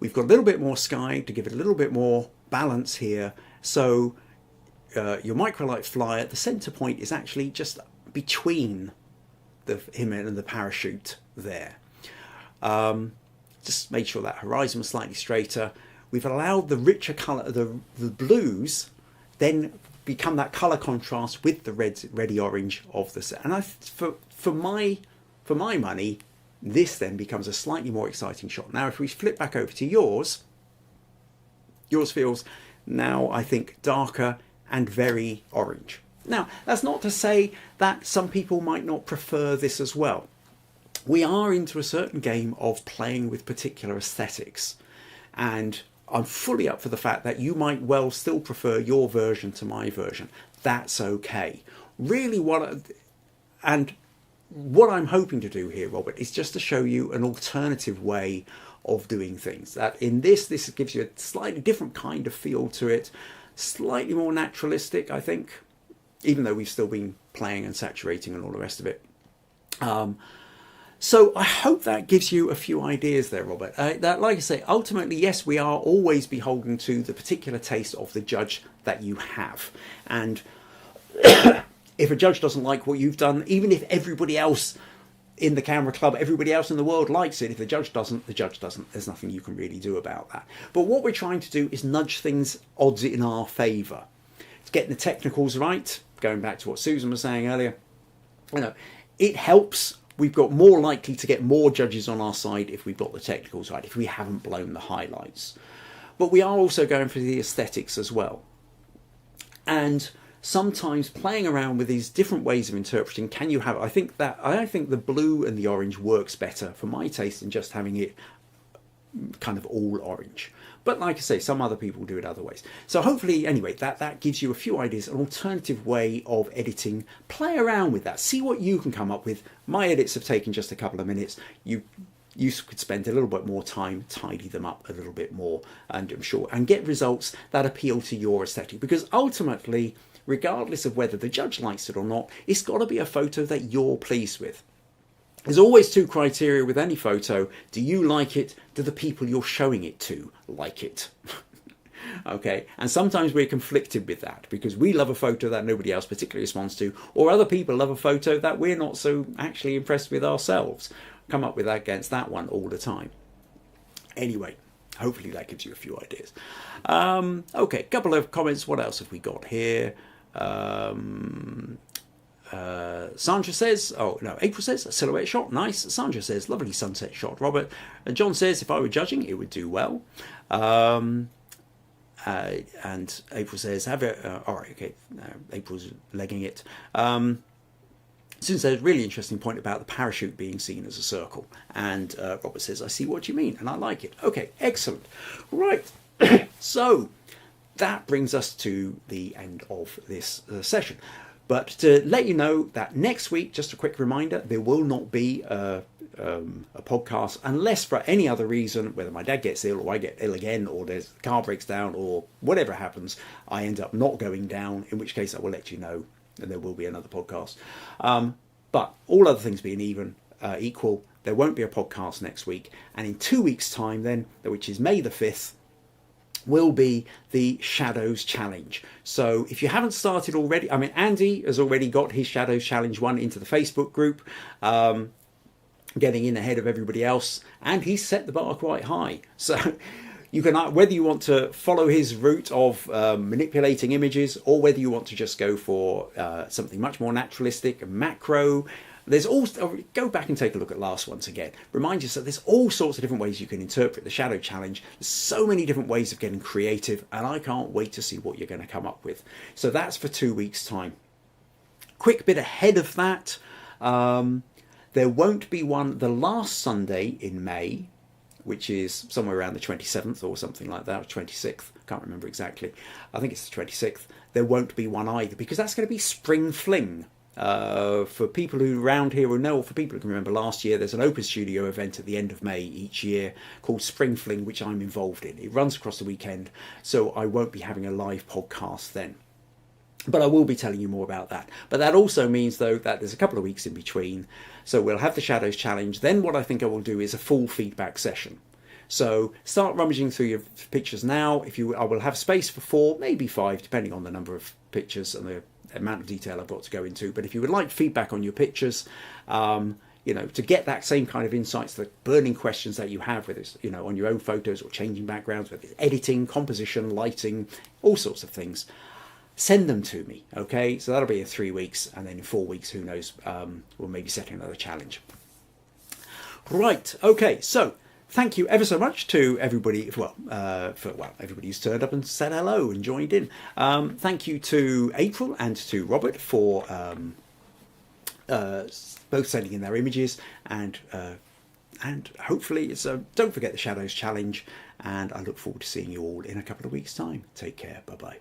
we've got a little bit more sky to give it a little bit more balance here. So your microlight flyer, the center point is actually just between him and the parachute there. Just made sure that horizon was slightly straighter. We've allowed the richer colour, the blues, then become that colour contrast with the reddy orange of the set. And for my money, this then becomes a slightly more exciting shot. Now, if we flip back over to yours feels now, I think, darker and very orange. Now, that's not to say that some people might not prefer this as well. We are into a certain game of playing with particular aesthetics, and I'm fully up for the fact that you might well still prefer your version to my version. That's okay. Really, what I'm hoping to do here, Robert, is just to show you an alternative way of doing things. That in this gives you a slightly different kind of feel to it, slightly more naturalistic, I think, even though we've still been playing and saturating and all the rest of it. So I hope that gives you a few ideas there, Robert. That, like I say, ultimately, yes, we are always beholden to the particular taste of the judge that you have. And if a judge doesn't like what you've done, even if everybody else in the camera club, everybody else in the world likes it, if the judge doesn't, the judge doesn't. There's nothing you can really do about that. But what we're trying to do is nudge things, odds in our favour. It's getting the technicals right, going back to what Susan was saying earlier. You know, it helps. We've got more likely to get more judges on our side if we've got the technicals right, if we haven't blown the highlights. But we are also going for the aesthetics as well. And sometimes playing around with these different ways of interpreting, I think the blue and the orange works better for my taste than just having it kind of all orange. But like I say, some other people do it other ways. So hopefully, anyway, that gives you a few ideas, an alternative way of editing. Play around with that. See what you can come up with. My edits have taken just a couple of minutes. You could spend a little bit more time, tidy them up a little bit more, and I'm sure, and get results that appeal to your aesthetic. Because ultimately, regardless of whether the judge likes it or not, it's got to be a photo that you're pleased with. There's always two criteria with any photo. Do you like it? Do the people you're showing it to like it? Okay, and sometimes we're conflicted with that because we love a photo that nobody else particularly responds to, or other people love a photo that we're not so actually impressed with ourselves. Come up with that against that one all the time. Anyway, hopefully that gives you a few ideas. Okay, couple of comments. What else have we got here? Sandra says, oh no, April says, a silhouette shot, nice. Sandra says, lovely sunset shot, Robert. And John says, if I were judging, it would do well. And April says, have it, all right, okay, April's legging it. Since there's a really interesting point about the parachute being seen as a circle. And Robert says, I see what you mean, and I like it. Okay, excellent. Right, so that brings us to the end of this session. But to let you know that next week, just a quick reminder, there will not be a podcast unless for any other reason, whether my dad gets ill or I get ill again, or the car breaks down, or whatever happens, I end up not going down, in which case I will let you know, and there will be another podcast. But all other things being equal, there won't be a podcast next week. And in 2 weeks' time then, which is May the 5th, will be the Shadows Challenge. So if you haven't started already, I mean, Andy has already got his Shadows Challenge one into the Facebook group, getting in ahead of everybody else, and he's set the bar quite high. So you can, whether you want to follow his route of manipulating images, or whether you want to just go for something much more naturalistic, macro. There's also, go back and take a look at last ones again. Remind yourself there's all sorts of different ways you can interpret the Shadow Challenge. There's so many different ways of getting creative, and I can't wait to see what you're going to come up with. So that's for 2 weeks' time. Quick bit ahead of that, there won't be one the last Sunday in May, which is somewhere around the 27th or something like that, or 26th, can't remember exactly. I think it's the 26th. There won't be one either, because that's going to be Spring Fling. For people who around here will know, or for people who can remember last year, there's an Open Studio event at the end of May each year called Spring Fling, which I'm involved in. It runs across the weekend, so I won't be having a live podcast then. But I will be telling you more about that. But that also means, though, that there's a couple of weeks in between. So we'll have the Shadows Challenge. Then what I think I will do is a full feedback session. So start rummaging through your pictures now. I will have space for 4, maybe 5, depending on the number of pictures and the amount of detail I've got to go into. But if you would like feedback on your pictures, to get that same kind of insights, the burning questions that you have, whether it's, on your own photos or changing backgrounds, whether it's editing, composition, lighting, all sorts of things, send them to me. Okay, so that'll be in 3 weeks, and then in 4 weeks, who knows, we'll maybe set another challenge. Right, okay, so thank you ever so much to everybody, everybody who's turned up and said hello and joined in. Thank you to April and to Robert for both sending in their images, and hopefully, don't forget the Shadows Challenge, and I look forward to seeing you all in a couple of weeks' time. Take care, bye-bye.